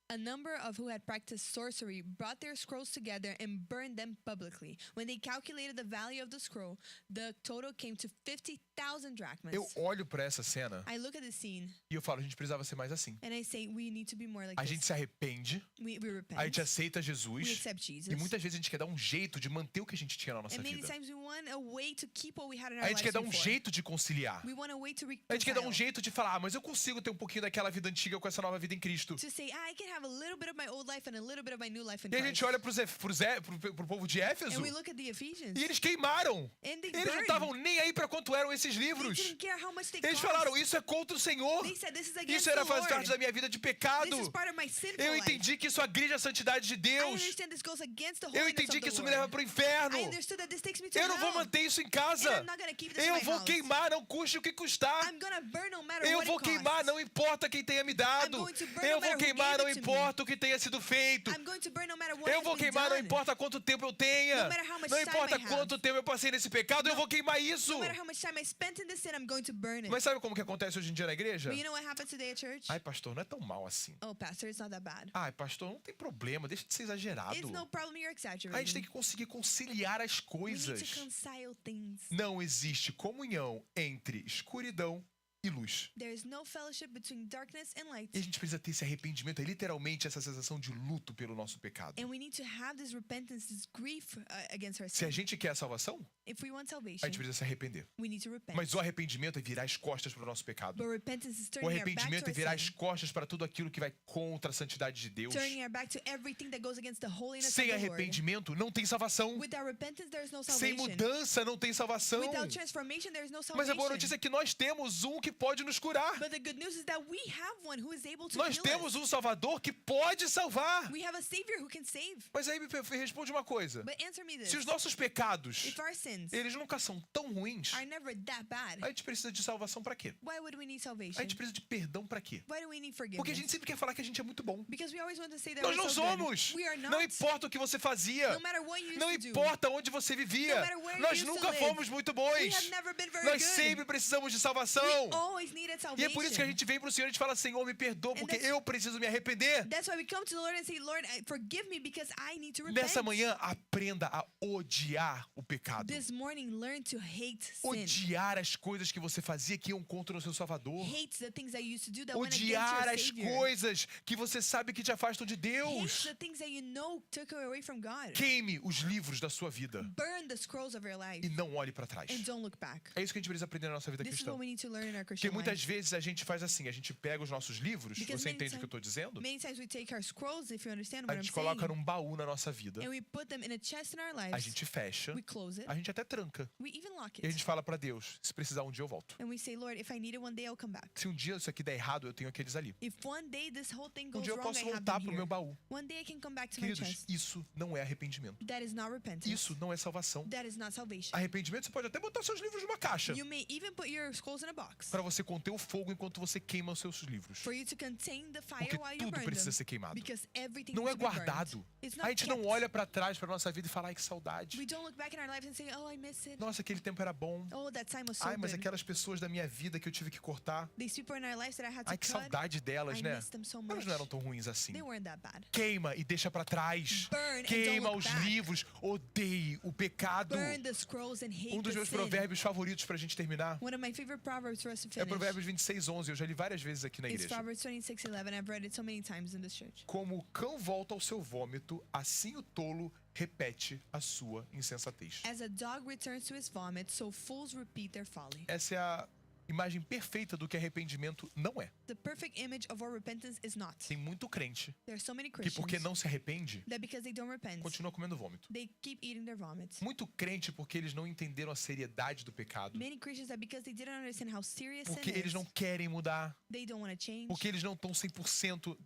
A number of who had practiced sorcery brought their scrolls together and burned them publicly. When they calculated the value of the scroll, the total came to 50,000 drachmas. Eu olho para essa cena I look at the scene e eu falo, a gente precisava ser mais assim. and I say, we need to be more like A this. gente se arrepende, We repent. a gente aceita We Jesus accept Jesus. e muitas vezes a gente quer dar um jeito de manter o que a gente tinha na nossa And many vida. times we want a way to keep what we had in our A gente lives quer dar um before. jeito de conciliar. We want a way to A gente quer dar um reconcile. jeito de falar, mas eu consigo ter um pouquinho daquela vida antiga com essa nova vida em Cristo. To say, I can have have a little bit of my old life and a little bit of my new life in E a Christ. gente olha pro povo de Éfeso And we look at the Ephesians. e eles queimaram. And they Eles não burned. estavam nem aí para quanto eram esses They livros. didn't care how much they Eles cost. falaram, isso é contra o Senhor. They said, this is against Isso era the faz parte Lord. da minha vida de pecado. This is part of my sinful Eu life. entendi que isso agride a santidade de I Deus. understand this goes against the Eu holiness entendi of que the isso me leva Lord. para o inferno. I understood that this takes me to Eu não vou hell. manter isso em casa. And I'm not gonna keep this in Eu my vou house. queimar, não custe o que custar. I'm gonna burn no matter Eu what vou it costs. queimar, não importa quem tenha me dado. I'm going to burn Eu no vou matter who queimar, gave não it to me. importa o que tenha sido feito. I'm going to burn no matter what Eu has vou been queimar, não done. importa quanto tempo eu tenha. No matter how much Não time importa I have. quanto tempo eu passei nesse pecado, eu vou queimar isso. No matter how much time I spent in this sin, I'm going to burn it. Mas sabe como que acontece hoje em dia na igreja? But you know what happens today at church? Ai, pastor, não é tão mal assim. Oh, pastor, it's not that bad. Ai, pastor, não tem problema, deixa de ser exagerado. It's no problem, you're A gente exaggerating. tem que conseguir conciliar as We need to coisas. reconcile things. Não existe comunhão entre escuridão e luz. There is no fellowship between darkness and light. E a gente precisa ter esse arrependimento, é literalmente essa sensação de luto pelo nosso pecado. And we need to have this repentance, this grief against our Se a sin. gente quer a salvação, If we want a salvation, gente precisa se arrepender. we need to repent. Mas o arrependimento é virar as costas para o nosso pecado. But repentance is O turning our back arrependimento to é our virar as sin. costas para tudo aquilo que vai contra a santidade de Deus. Turning our back to everything that goes against the holiness of Sem the Lord. arrependimento não tem salvação. Without repentance, there is no Sem salvation. mudança não tem salvação. Without transformation, there is no Mas a salvation. boa notícia é que nós temos um que pode nos curar. But the good news is that we have one who is able to Nós heal temos us. um Salvador que pode salvar. We have a Savior who can save. Mas aí me responde uma coisa. But answer me this. Se os nossos pecados, If our sins eles nunca são tão ruins, are never that bad, a gente precisa de salvação pra quê? why would we need A salvation? gente precisa de perdão pra quê? Why do we need Porque a forgiveness? gente sempre quer falar que a gente é muito bom. Because we always want to say that Nós we're não so good. somos. We are not. Não importa o que você fazia. No matter what you used Não to do. importa onde você vivia. No matter where you Nós used to nunca live. fomos muito We bons. have never been very Nós good. sempre precisamos de salvação. We always needed E salvation. é por isso que a gente vem pro Senhor e a gente fala, Senhor, me perdoa, porque that's- eu preciso me arrepender. That's why we come to the Lord and say, Lord, forgive me because I need to repent. Nessa manhã, aprenda a odiar o pecado. This morning, learn to hate sin. Odiar as coisas que você fazia que iam contra o seu Salvador. Hate the things that you used to do that went against Odiar your as Savior. coisas que você sabe que te afastam de Hate Deus. the things that you know took you away from God. Queime os livros da sua vida Burn the scrolls of your life e não olhe para trás. and don't look back. É isso que a gente precisa aprender na nossa vida This is cristã. what we need to learn in our Porque Christian muitas life. vezes a gente faz assim, a gente pega os nossos livros, Because você many entende o que eu estou dizendo? Many times we take our scrolls, if you understand A what I'm gente saying, coloca num baú na nossa vida, and we put them in a chest in our a lives. gente fecha, We close it. a gente até tranca. We even lock E a it. gente fala para Deus, se precisar um dia eu volto. And we say, Lord, if I need it one day, I'll come back. Se um dia isso aqui der errado, eu tenho aqueles ali. If one day this whole thing Um goes dia eu wrong, posso I have voltar them pro meu here. baú. One day I can come back to my Queridos, chest. isso não é arrependimento. That is not repentance. Isso não é salvação. That is not salvation. Arrependimento, você pode até botar seus livros numa caixa You may even put your scrolls in a box para você conter o fogo enquanto você queima os seus livros. for you to contain the fire Porque while you tudo burn precisa them. ser queimado. Because everything Não needs é to be burned. guardado. It's A not gente não kept. olha para trás para nossa vida e fala, ai que saudade. We don't look back in our lives and say, oh, I miss it. Nossa, aquele tempo era bom. Oh, that time was so Ai, mas good. aquelas pessoas da minha vida que eu tive que cortar. These people in our lives that I had to Ai, que cut, saudade delas, I né? miss them so Elas much. não eram tão ruins assim. They weren't that bad. Queima e deixa para trás. Burn and Queima don't os look back. livros. Odeie o pecado. Burn the scrolls and hate Um dos the meus sin. provérbios favoritos pra gente terminar One of my favorite proverbs for us to é finish. Provérbios 26:11. Eu já li várias vezes aqui na It's igreja. Proverbs 26:11. I've read it so many times in this church. Como o cão volta ao seu vômito, assim o tolo repete a sua insensatez. As a dog returns to his vomit, so fools repeat their folly. Essa é a imagem perfeita do que arrependimento não é. The perfect image of what repentance is not. Tem muito crente There are so many que Christians porque não se arrepende, that because they don't repent, continua comendo vômito. they keep eating their vomits. Muito crente porque eles não entenderam a seriedade do pecado. Many Christians that because they didn't understand how serious Porque sin eles is, não querem mudar. they don't want to change. Porque eles não estão 100%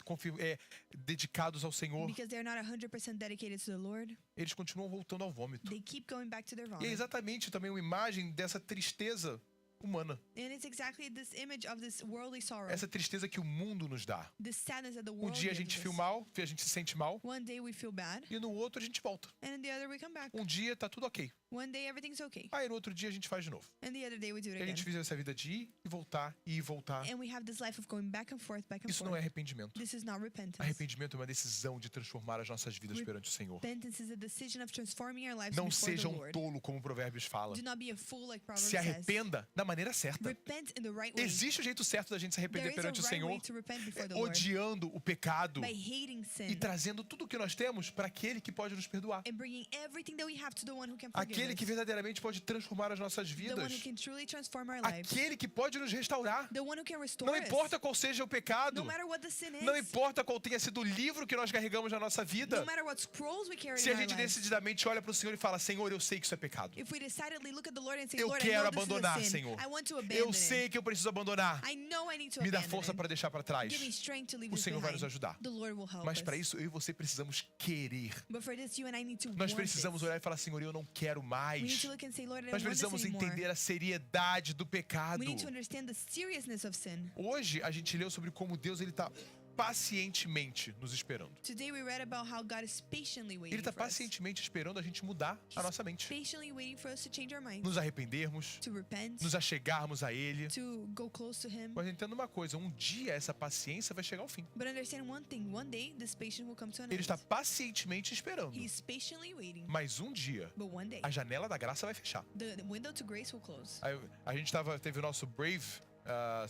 dedicados ao Senhor. Because they're not 100% dedicated to the Lord, Eles continuam voltando ao vômito. they keep going back to their E é vomit. exatamente também uma imagem dessa tristeza humana. And it's exactly this image of this worldly sorrow, Essa tristeza que o mundo nos dá. this sadness that the Um world dia a gives gente us. feel mal, a gente se sente mal, One day we feel bad, e no outro a gente volta. and in the other we come back. Um dia tá tudo ok. One day everything's okay, Aí no outro dia a gente faz de novo. and the other day we do it E a gente again. vive essa vida de ir e voltar, ir e voltar. And we have this life of going back and forth. Isso não é arrependimento. This is not repentance. Arrependimento é uma decisão de transformar as nossas vidas perante o Senhor. Repentance is a decision of transforming our lives Não before the seja um Lord. tolo como Provérbios fala. Do not be a fool like Proverbs Se says. arrependa da maneira certa. Repent in the right way. Existe o jeito certo da gente se arrepender There is a perante o right Senhor, way to repent before the Lord. odiando o pecado By hating e sin trazendo tudo o que nós temos para aquele que pode nos perdoar. and bringing everything that we have to the one who can forgive Aquele que us. verdadeiramente pode transformar as nossas The one who vidas. can truly transform our lives. Aquele que pode nos restaurar. The one who can restore Não us. importa qual seja o pecado. No matter what the sin is. Não importa qual tenha sido o livro que nós carregamos na nossa vida. No matter what scrolls we carry Se in a our gente lives. decididamente olha para o Senhor e fala, Senhor, eu sei que isso é pecado. If we decidedly look at the Lord and say, Eu Lord, I quero know this is abandonar, a sin. Senhor. I want to abandon Eu sei que eu preciso abandonar. it. I know I need to Me dá abandon força it. para deixar para trás. Give me strength to leave O this Senhor vai nos behind. ajudar. The Lord will help Mas us. para isso, eu e você precisamos querer. But for this, you and I need to Nós want precisamos this. olhar e falar, Senhor, eu não quero We need mais. to look and say, Lord, I Nós don't want this precisamos anymore. entender a seriedade do pecado. We need to understand the seriousness of sin. Hoje a gente leu sobre como Deus ele está pacientemente nos esperando. Today we read about how God is patiently Ele waiting está for us. pacientemente esperando a gente mudar a nossa mente. Patiently waiting for us to change our minds, Nos arrependermos, to repent, nos achegarmos a Ele. to go close to Him. Mas entenda uma coisa, um dia essa paciência vai chegar ao fim. But understand one thing, one day this patience will come to an Ele end. está pacientemente esperando. He's patiently waiting, Mas um dia, but one day a janela da graça vai fechar. the window to grace will close. Aí, a gente teve o nosso Brave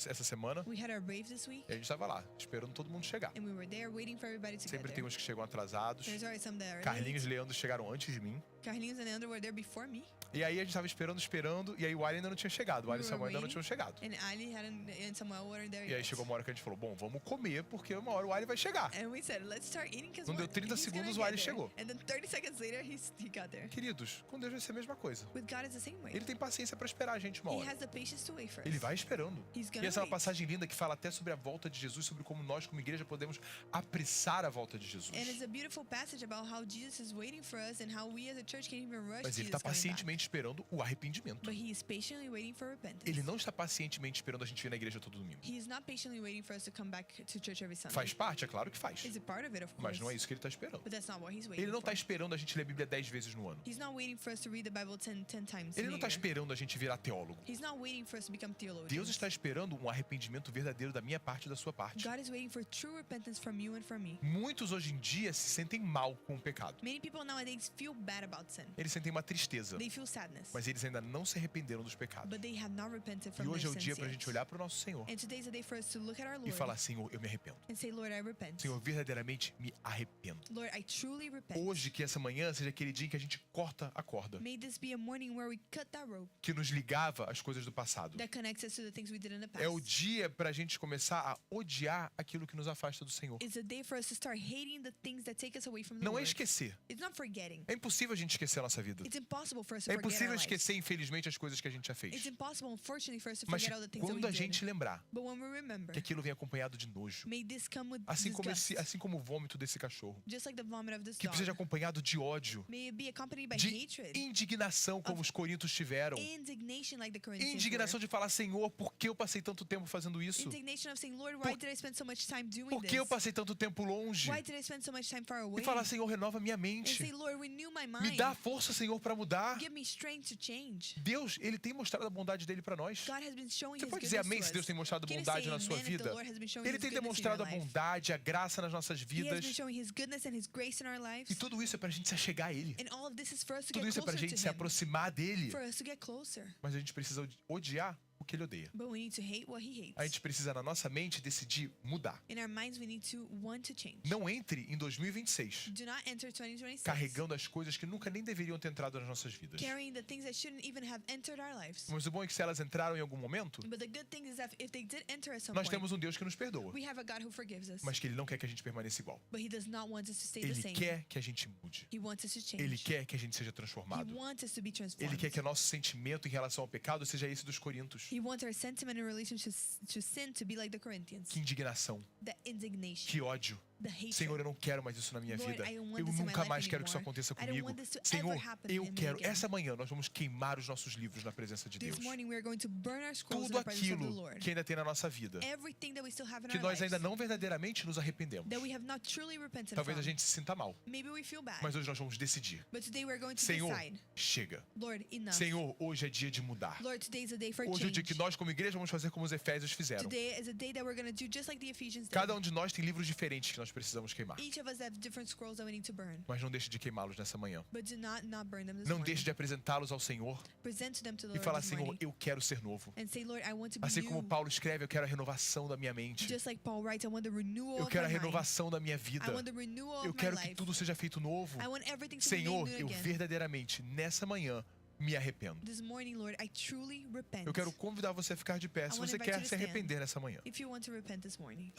essa semana. We had our Brave this week, E a gente estava lá, esperando todo mundo chegar. and we were there waiting for everybody to get Sempre tem there. uns que chegam atrasados. There's already some that are Carlinhos e late. Leandro chegaram antes de mim. Carlinhos and Leandro were there before me, E aí a gente tava esperando. E aí o Ali ainda não tinha chegado. O Ali e We o Samuel were ainda não tinham chegado. and Ali and Samuel weren't there E aí yet. chegou uma hora que a gente falou, bom, vamos comer, porque uma hora o Ali vai chegar. And we said, let's start eating because Não deu 30 segundos, o Ali chegou. And then 30 seconds later, he got there. Queridos, com Deus vai ser a mesma coisa. With God, it's the same way. Ele tem paciência para esperar a gente uma He hora. has the patience to wait for us. Ele vai esperando. He's E gonna essa é uma wait. passagem linda que fala até sobre a volta de Jesus, sobre como nós, como igreja, podemos apressar a volta de Jesus. And it's a beautiful passage about how Jesus is waiting for us and how we as a church can even rush Mas ele Jesus está coming back. pacientemente esperando o arrependimento. But he is patiently waiting for repentance. Ele não está pacientemente esperando a gente vir na igreja todo domingo. He is not patiently waiting for us to come back to church every Sunday. Faz parte? É claro que faz. It's a part of it, of course. Mas não é isso que ele está esperando. But that's not what he's waiting Ele não está for. esperando a gente ler a Bíblia 10 vezes no ano. He's not waiting for us to read the Bible 10 times Ele in não a está year. esperando a gente virar teólogo. He's not waiting for us to become theologians. Deus está esperando um arrependimento verdadeiro da minha parte e da sua parte. God is waiting for true repentance from you and from me. Muitos hoje em dia se sentem mal com o pecado. Many people nowadays feel bad about sin. Eles sentem uma tristeza, They feel sadness. mas eles ainda não se arrependeram dos pecados. But they have not repented from E hoje é their o sins dia para a yet. gente olhar para o nosso Senhor And today is a day for us to look at our e Lord falar, Senhor, eu me arrependo. and say, Lord, I repent. Senhor, verdadeiramente me arrependo. Lord, I truly repent. Hoje, que essa manhã seja aquele dia em que a gente corta a corda May this be a morning where we cut that rope que nos ligava às coisas do passado. that connects us to the things we did in the past. É o dia para a gente começar a odiar aquilo que nos afasta do Senhor. It's a day for us to start hating the things that take us away from the Não é Lord. esquecer. It's not forgetting. É impossível a gente esquecer a nossa vida. It's impossible for us to É forget our impossível lives. esquecer, infelizmente, as coisas que a gente já It's fez. impossible, unfortunately, for us to Mas forget all the things that quando we a did. gente lembrar But when we remember, que aquilo vem acompanhado de nojo, may this come with assim como, disgust, assim como o vômito desse cachorro, just like the vomit of this que dog. seja acompanhado de ódio, May it be accompanied by de hatred, indignação, como os corintos tiveram. indignation like the Corinthians Indignação were. de falar, Senhor, por que eu passei tanto tempo fazendo isso? Indignation of saying, Lord, why Por- did I spend so much time doing Por que eu this? passei tanto tempo longe? Why did I spend so much time far away? E falar, Senhor, renova minha And mente. say, Lord, renew my Me mind. dá força, Senhor, para mudar. Give me strength to change. Deus, Ele tem mostrado a bondade dele para nós. God has been showing Você his pode dizer goodness amém to se us. Deus tem mostrado Can you bondade say na sua amen if the vida? Lord has been showing Ele his tem goodness in demonstrado a your life? bondade, a graça nas nossas He has vidas. been showing his goodness and his grace in our lives. E tudo isso é para a gente se achegar a Ele. And all of this is for us to Tudo get isso é para a closer gente to se him. aproximar dele. For us to get closer. Mas a gente precisa odiar o que Ele odeia. But we need to hate what he A hates. gente precisa, na nossa mente, decidir mudar. In our minds, we need to want to change. Não entre em 2026 Do not enter 2026 carregando as coisas que nunca nem deveriam ter entrado nas nossas vidas. carrying the things that shouldn't even have entered our lives. Mas o bom é que se elas entraram em algum momento, But the good thing is that if they did enter at some nós point, temos um Deus que nos perdoa. we have a God who forgives us. Mas que Ele não quer que a gente permaneça igual. But he does not want us to stay the Ele same. quer que a gente mude. He wants us to change. Ele quer que a gente seja He transformado. wants us to be Ele transformed. quer que o nosso sentimento em relação ao pecado seja esse dos Coríntios. He wants our sentiment in relation to sin to be like the Corinthians. Que indignação, The indignation, que ódio. the hatred. Senhor, eu não quero mais isso na minha Lord, vida. I don't want Eu this in my nunca life mais quero que isso anymore. aconteça I don't comigo. want this to Senhor, ever happen eu to me quero. again. Essa manhã nós vamos queimar os nossos livros na presença de Deus. This morning we are going to burn our scrolls in Tudo the presence of the aquilo Lord. que ainda tem na nossa vida, Everything that we still have in que our nós lives ainda não verdadeiramente nos arrependemos. that we have not truly repented Talvez from. a gente se sinta mal, Maybe we feel bad. mas hoje nós vamos decidir. But today we're going to Senhor, decide. chega. Lord, enough. Senhor, hoje é dia de mudar. Lord, today is a day for Hoje é o dia change. que nós, como igreja, vamos fazer como os Efésios fizeram. Today is a day that we're going to do just like the Ephesians did. Cada um de nós tem livros diferentes que nós nós precisamos queimar. Each of us have different scrolls that we need to burn. Mas não deixe de queimá-los nessa manhã. But do not burn them this Não morning. deixe de apresentá-los ao Senhor Present to them to the e Lord falar, this Senhor, morning. eu quero ser novo. And say, Lord, I want to be Assim como new. Paulo escreve, eu quero a renovação da minha mente. Just like Paul writes, I want the renewal Eu of quero a my mind. renovação da minha I vida. want the renewal Eu of my quero que life. tudo seja feito novo. I want everything to be Senhor, made eu new again. verdadeiramente, nessa manhã, me arrependo. This morning, Lord, I truly repent. Eu quero convidar você a ficar de pé se I wanna você invite quer you to se stand. arrepender nessa manhã. If you want to repent this morning.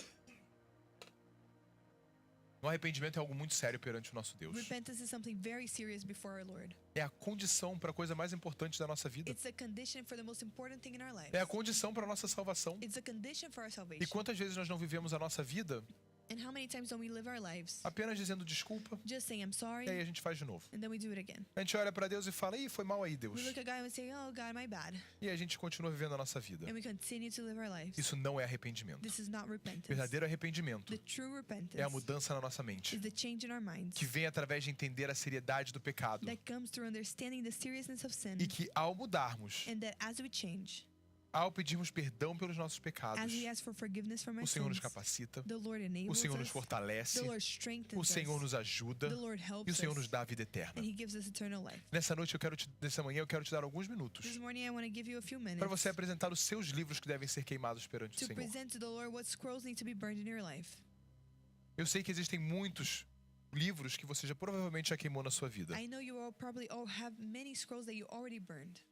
O arrependimento é algo muito sério perante o nosso Deus. Repentance is something very serious before our Lord. É a condição para a coisa mais importante da nossa vida. It's a condition for the most important thing in our lives. É a condição para a nossa salvação. It's a condition for our E salvation. quantas vezes nós não vivemos a nossa vida And how many times don't we live our lives apenas dizendo desculpa just saying I'm sorry, e aí a gente faz de novo. and then we do it again? A gente olha para Deus e fala, ih, foi mal aí, Deus. We look at God and we say, oh God, my bad. E a gente continua vivendo a nossa vida. And we continue to live our lives. Isso não é arrependimento. This is not repentance. Verdadeiro arrependimento The true repentance é a mudança na nossa mente, is the change in our minds que vem através de entender a seriedade do pecado. that comes through understanding the seriousness of sin, E que ao mudarmos, and that as we change, ao pedirmos perdão pelos nossos pecados, as we ask for forgiveness from our o Senhor nos sins, capacita, the Lord o enables Senhor nos us, fortalece, the Lord o strengthens Senhor us, nos ajuda the Lord e o helps Senhor nos us, dá a vida eterna. and He gives us eternal life. Nessa manhã eu quero te dar alguns minutos This morning I want to give you a few minutes para você apresentar os seus livros que devem ser queimados perante o to Senhor. present to the Lord what scrolls need to be burned in your life. Eu sei que existem muitos livros que você já provavelmente já queimou na sua vida, I know you all probably all have many scrolls that you already burned,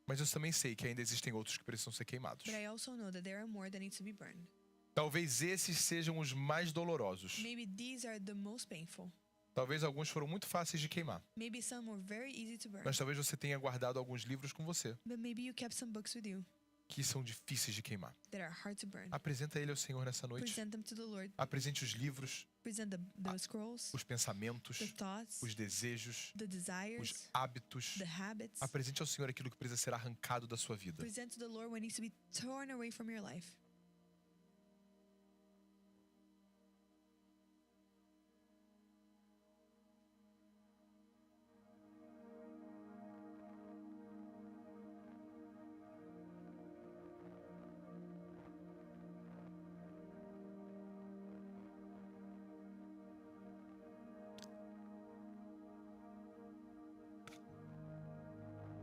mas eu também sei que ainda existem outros que precisam ser queimados. but I also know that there are more that need to be burned. Talvez esses sejam os mais dolorosos. Maybe these are the most painful. Talvez alguns foram muito fáceis de queimar, Maybe some were very easy to burn. mas talvez você tenha guardado alguns livros com você But maybe you kept some books with you que são difíceis de queimar. that are hard to burn. Apresenta ele ao Senhor nessa noite. Present them to the Lord. Apresente os livros, Present the scrolls, os pensamentos, the thoughts, os desejos, the os desires, hábitos. the habits. Apresente ao Senhor aquilo que precisa ser arrancado da sua vida. Present to the Lord what needs to be torn away from your life.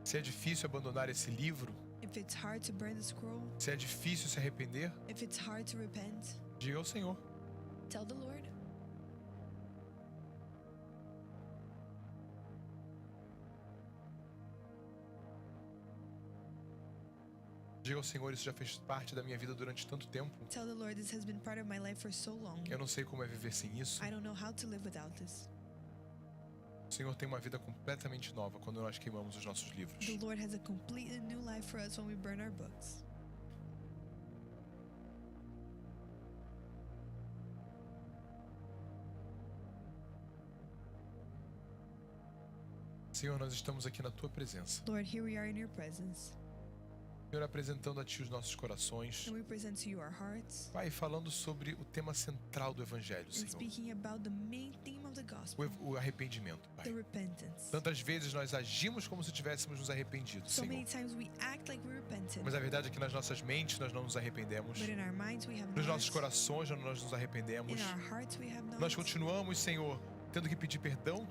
Se é difícil abandonar esse livro, If it's hard to burn the scroll, se é difícil se arrepender, if it's hard to repent, diga ao Senhor. tell the Lord. Diga ao Senhor, isso já fez parte da minha vida durante tanto tempo. Tell the Lord, this has been part of my life for so long. Eu não sei como é viver sem isso. I don't know how to live without this. O Senhor tem uma vida completamente nova quando nós queimamos os nossos livros. The Lord has a completely new life for us when we burn our books. Senhor, nós estamos aqui na Tua presença. Lord, here we are in your presence, Senhor, apresentando a Ti os nossos corações. and we present to you our hearts, Pai, falando sobre o tema central do Evangelho, and Senhor. speaking about the main theme of the gospel, O arrependimento, Pai. the repentance. Tantas vezes nós agimos como se tivéssemos nos arrependido, So many Senhor. times we act like we repented, Mas a verdade é que nas nossas mentes nós não nos arrependemos. but in our minds we have Nos nossos not. corações nós nos arrependemos. In our hearts we have not. Nós continuamos, Senhor, tendo que pedir perdão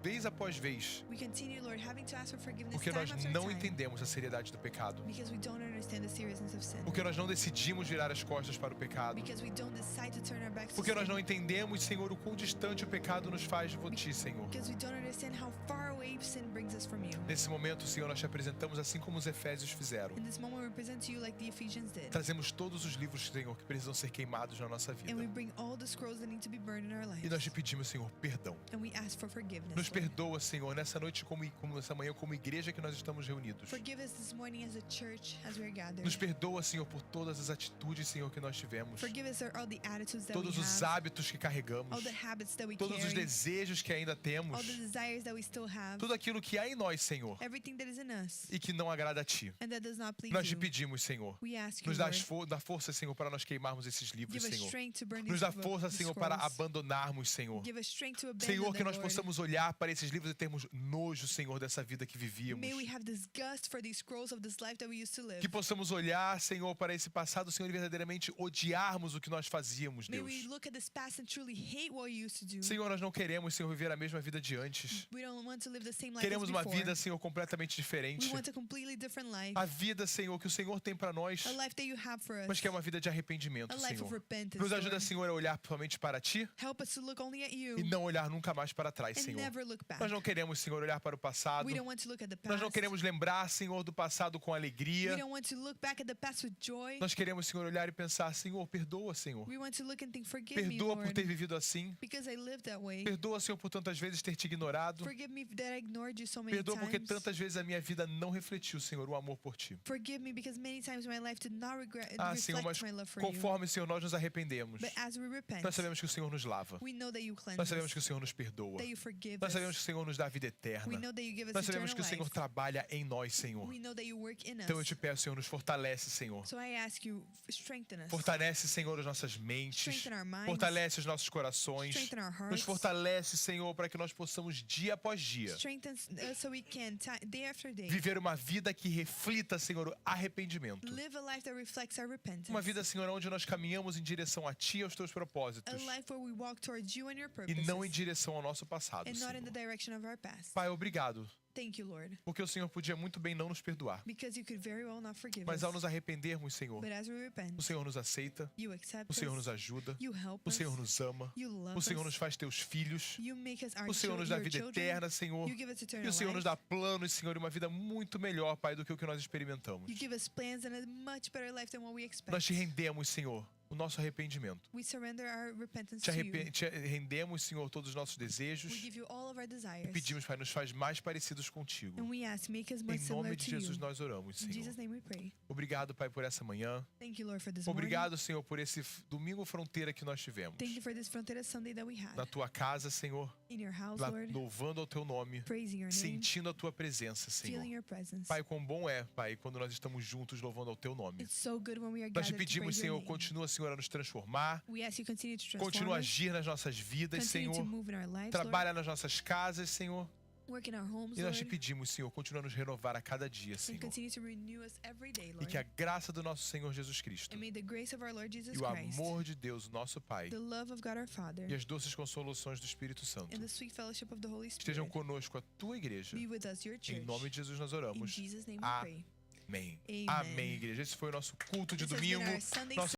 vez após vez, We continue, Lord, having to ask for forgiveness porque time nós after não time, entendemos a seriedade do pecado. because we don't understand the seriousness of sin, Porque nós não decidimos virar as costas para o pecado. because we don't decide to turn our backs to Porque nós sin, não entendemos, Senhor, o quão distante o pecado nos faz de Ti, Senhor. because we don't understand how far away sin brings us from you. Nesse momento, Senhor, nós te apresentamos assim como os Efésios fizeram. In this moment, we present to you like the Ephesians did, Trazemos todos os livros, Senhor, que precisam ser queimados na nossa vida. and we bring all the scrolls that need to be burned in our E nós lives, te pedimos, Senhor, perdão. and we ask for forgiveness. Nos Lord. perdoa, Senhor, nessa noite, como nessa manhã, como igreja que nós estamos reunidos. Forgive us this morning as a church, as we're gathered. Nos perdoa, Senhor, por todas as atitudes, Senhor, que nós tivemos. Forgive us for all the attitudes that we Todos os have, hábitos que carregamos. all the habits that we Todos os carry, desejos que ainda temos. all the desires that we still have, have, tudo aquilo que há em nós, Senhor, everything that is in us, e que não agrada a Ti. and that does not please Nós te you. pedimos, Senhor, We ask you, nos dá, Lord, dá força, Senhor, para nós queimarmos esses livros, give us Senhor. strength to burn Nos these dá força, Senhor, para scrolls. abandonarmos, Senhor. Give us strength to abandon Senhor, que them, nós Lord. possamos olhar para esses livros e termos nojo, Senhor, dessa vida que vivíamos. May we have disgust for these scrolls of this life that we used to live. Que possamos olhar, Senhor, para esse passado, Senhor, e verdadeiramente odiarmos o que nós fazíamos, May Deus. we look at this past and truly hate what we used to do. Senhor, nós não queremos, Senhor, viver a mesma vida de antes. We don't want to live the same life Queremos as uma before. vida, Senhor, completamente diferente. We want a completely different life. A vida, Senhor, que o Senhor tem para nós, A life that you have for us. mas que é uma vida de arrependimento, A life of Senhor. repentance, Nos ajuda, Lord. Senhor, a olhar somente para Ti Help us to look only at you e não olhar nunca mais para trás, and Senhor. never look back. Nós não queremos, Senhor, olhar para o passado. We don't want to look at the Nós não past. queremos lembrar, Senhor, do passado com We alegria. don't want to look back at the past with joy. Nós queremos, Senhor, olhar e pensar, Senhor, perdoa, Senhor. We want to look and think, forgive me, Perdoa por Lord, ter vivido assim. because I lived that way. Perdoa, Senhor, por tantas vezes ter te ignorado. Forgive me that I ignored you so many Perdoa porque times. tantas vezes a minha vida não refletiu, Senhor, o amor por Ti. Forgive me because many times my life did not Senhor, mas reflect my love for you. conforme, Senhor, nós nos arrependemos. But as we repent, Nós sabemos que o Senhor nos lava. we know that you cleanse Nós sabemos us, que o Senhor nos perdoa. that you forgive Nós sabemos us. que o Senhor nos dá vida We eterna. know that you give us Nós sabemos eternal que o Senhor life. trabalha em nós, Senhor. We know that you work in Então eu us. te peço, Senhor, nos fortalece, Senhor. So I ask you, strengthen us. Fortalece, Senhor, as nossas mentes. Strengthen our minds. Fortalece os nossos corações. Strengthen our Nos hearts. fortalece, Senhor, para que nós possamos, dia após dia, Strengthen us so we can, day after day, viver uma vida que reflita, Senhor, o arrependimento. live a life that reflects our repentance. Uma vida, Senhor, onde nós caminhamos em direção a Ti e aos Teus A propósitos. life where we walk towards you and your E purposes, não em direção ao nosso passado, and not in Senhor. the direction of our past. Pai, obrigado. Thank you, Lord, Porque o Senhor podia muito bem não nos perdoar. because you could very well not forgive Mas us. ao nos arrependermos, Senhor, But as we repent, o Senhor nos aceita, you accept o Senhor us, nos ajuda, you help o us, Senhor nos ama, you love o Senhor us, nos faz Teus filhos, you make us our o Senhor nos dá your vida children, eterna, Senhor. you give us E eternal o Senhor nos life, dá planos, Senhor, e uma vida muito melhor, Pai, do que o que nós experimentamos. you give us plans and a much better life than what we expect. Nós te rendemos, Senhor, o nosso arrependimento. We surrender our repentance Te, to you. te rendemos, Senhor, todos os nossos We desejos. give you all of our E desires. pedimos, Pai, nos faz mais parecidos contigo. And we ask, make us more Em nome similar de to Jesus you. nós oramos, In Senhor. Jesus' name we pray. Obrigado, Pai, por essa manhã. Thank you, Lord, for this morning. Obrigado, Senhor, por esse domingo fronteira que nós tivemos. Thank you for this Fronteira Sunday that we had. Na tua casa, Senhor, In your house, lá, Lord, louvando ao teu nome, praising your name, sentindo a tua presença, Senhor. feeling your presence. Pai, quão bom é, Pai, quando nós estamos juntos louvando ao teu nome. It's so good when we are Nós te gathered to pedimos, praise your Senhor, name. continua, Senhor, a nos transformar. We ask you continue to transform Continua a us, agir nas nossas vidas, continue to Senhor. move in our lives, Trabalha nas nossas casas, Senhor. Lord, work in our homes, E nós te Lord, pedimos, Senhor, continua a nos renovar a cada dia, and Senhor. continue to renew us every day, E Lord. que a graça do nosso Senhor Jesus Cristo And may the grace of our Lord Jesus e o Christ, amor de Deus, nosso Pai, the love of God our Father, e as doces consolações do Espírito Santo and the sweet fellowship of the Holy estejam Spirit conosco, a tua igreja. be with us, your church. Em nome de Jesus nós In oramos. Jesus' name we Ah, pray. Amém. Amen. Amém, igreja. Esse foi o nosso culto de This has been domingo. our Sunday Nosso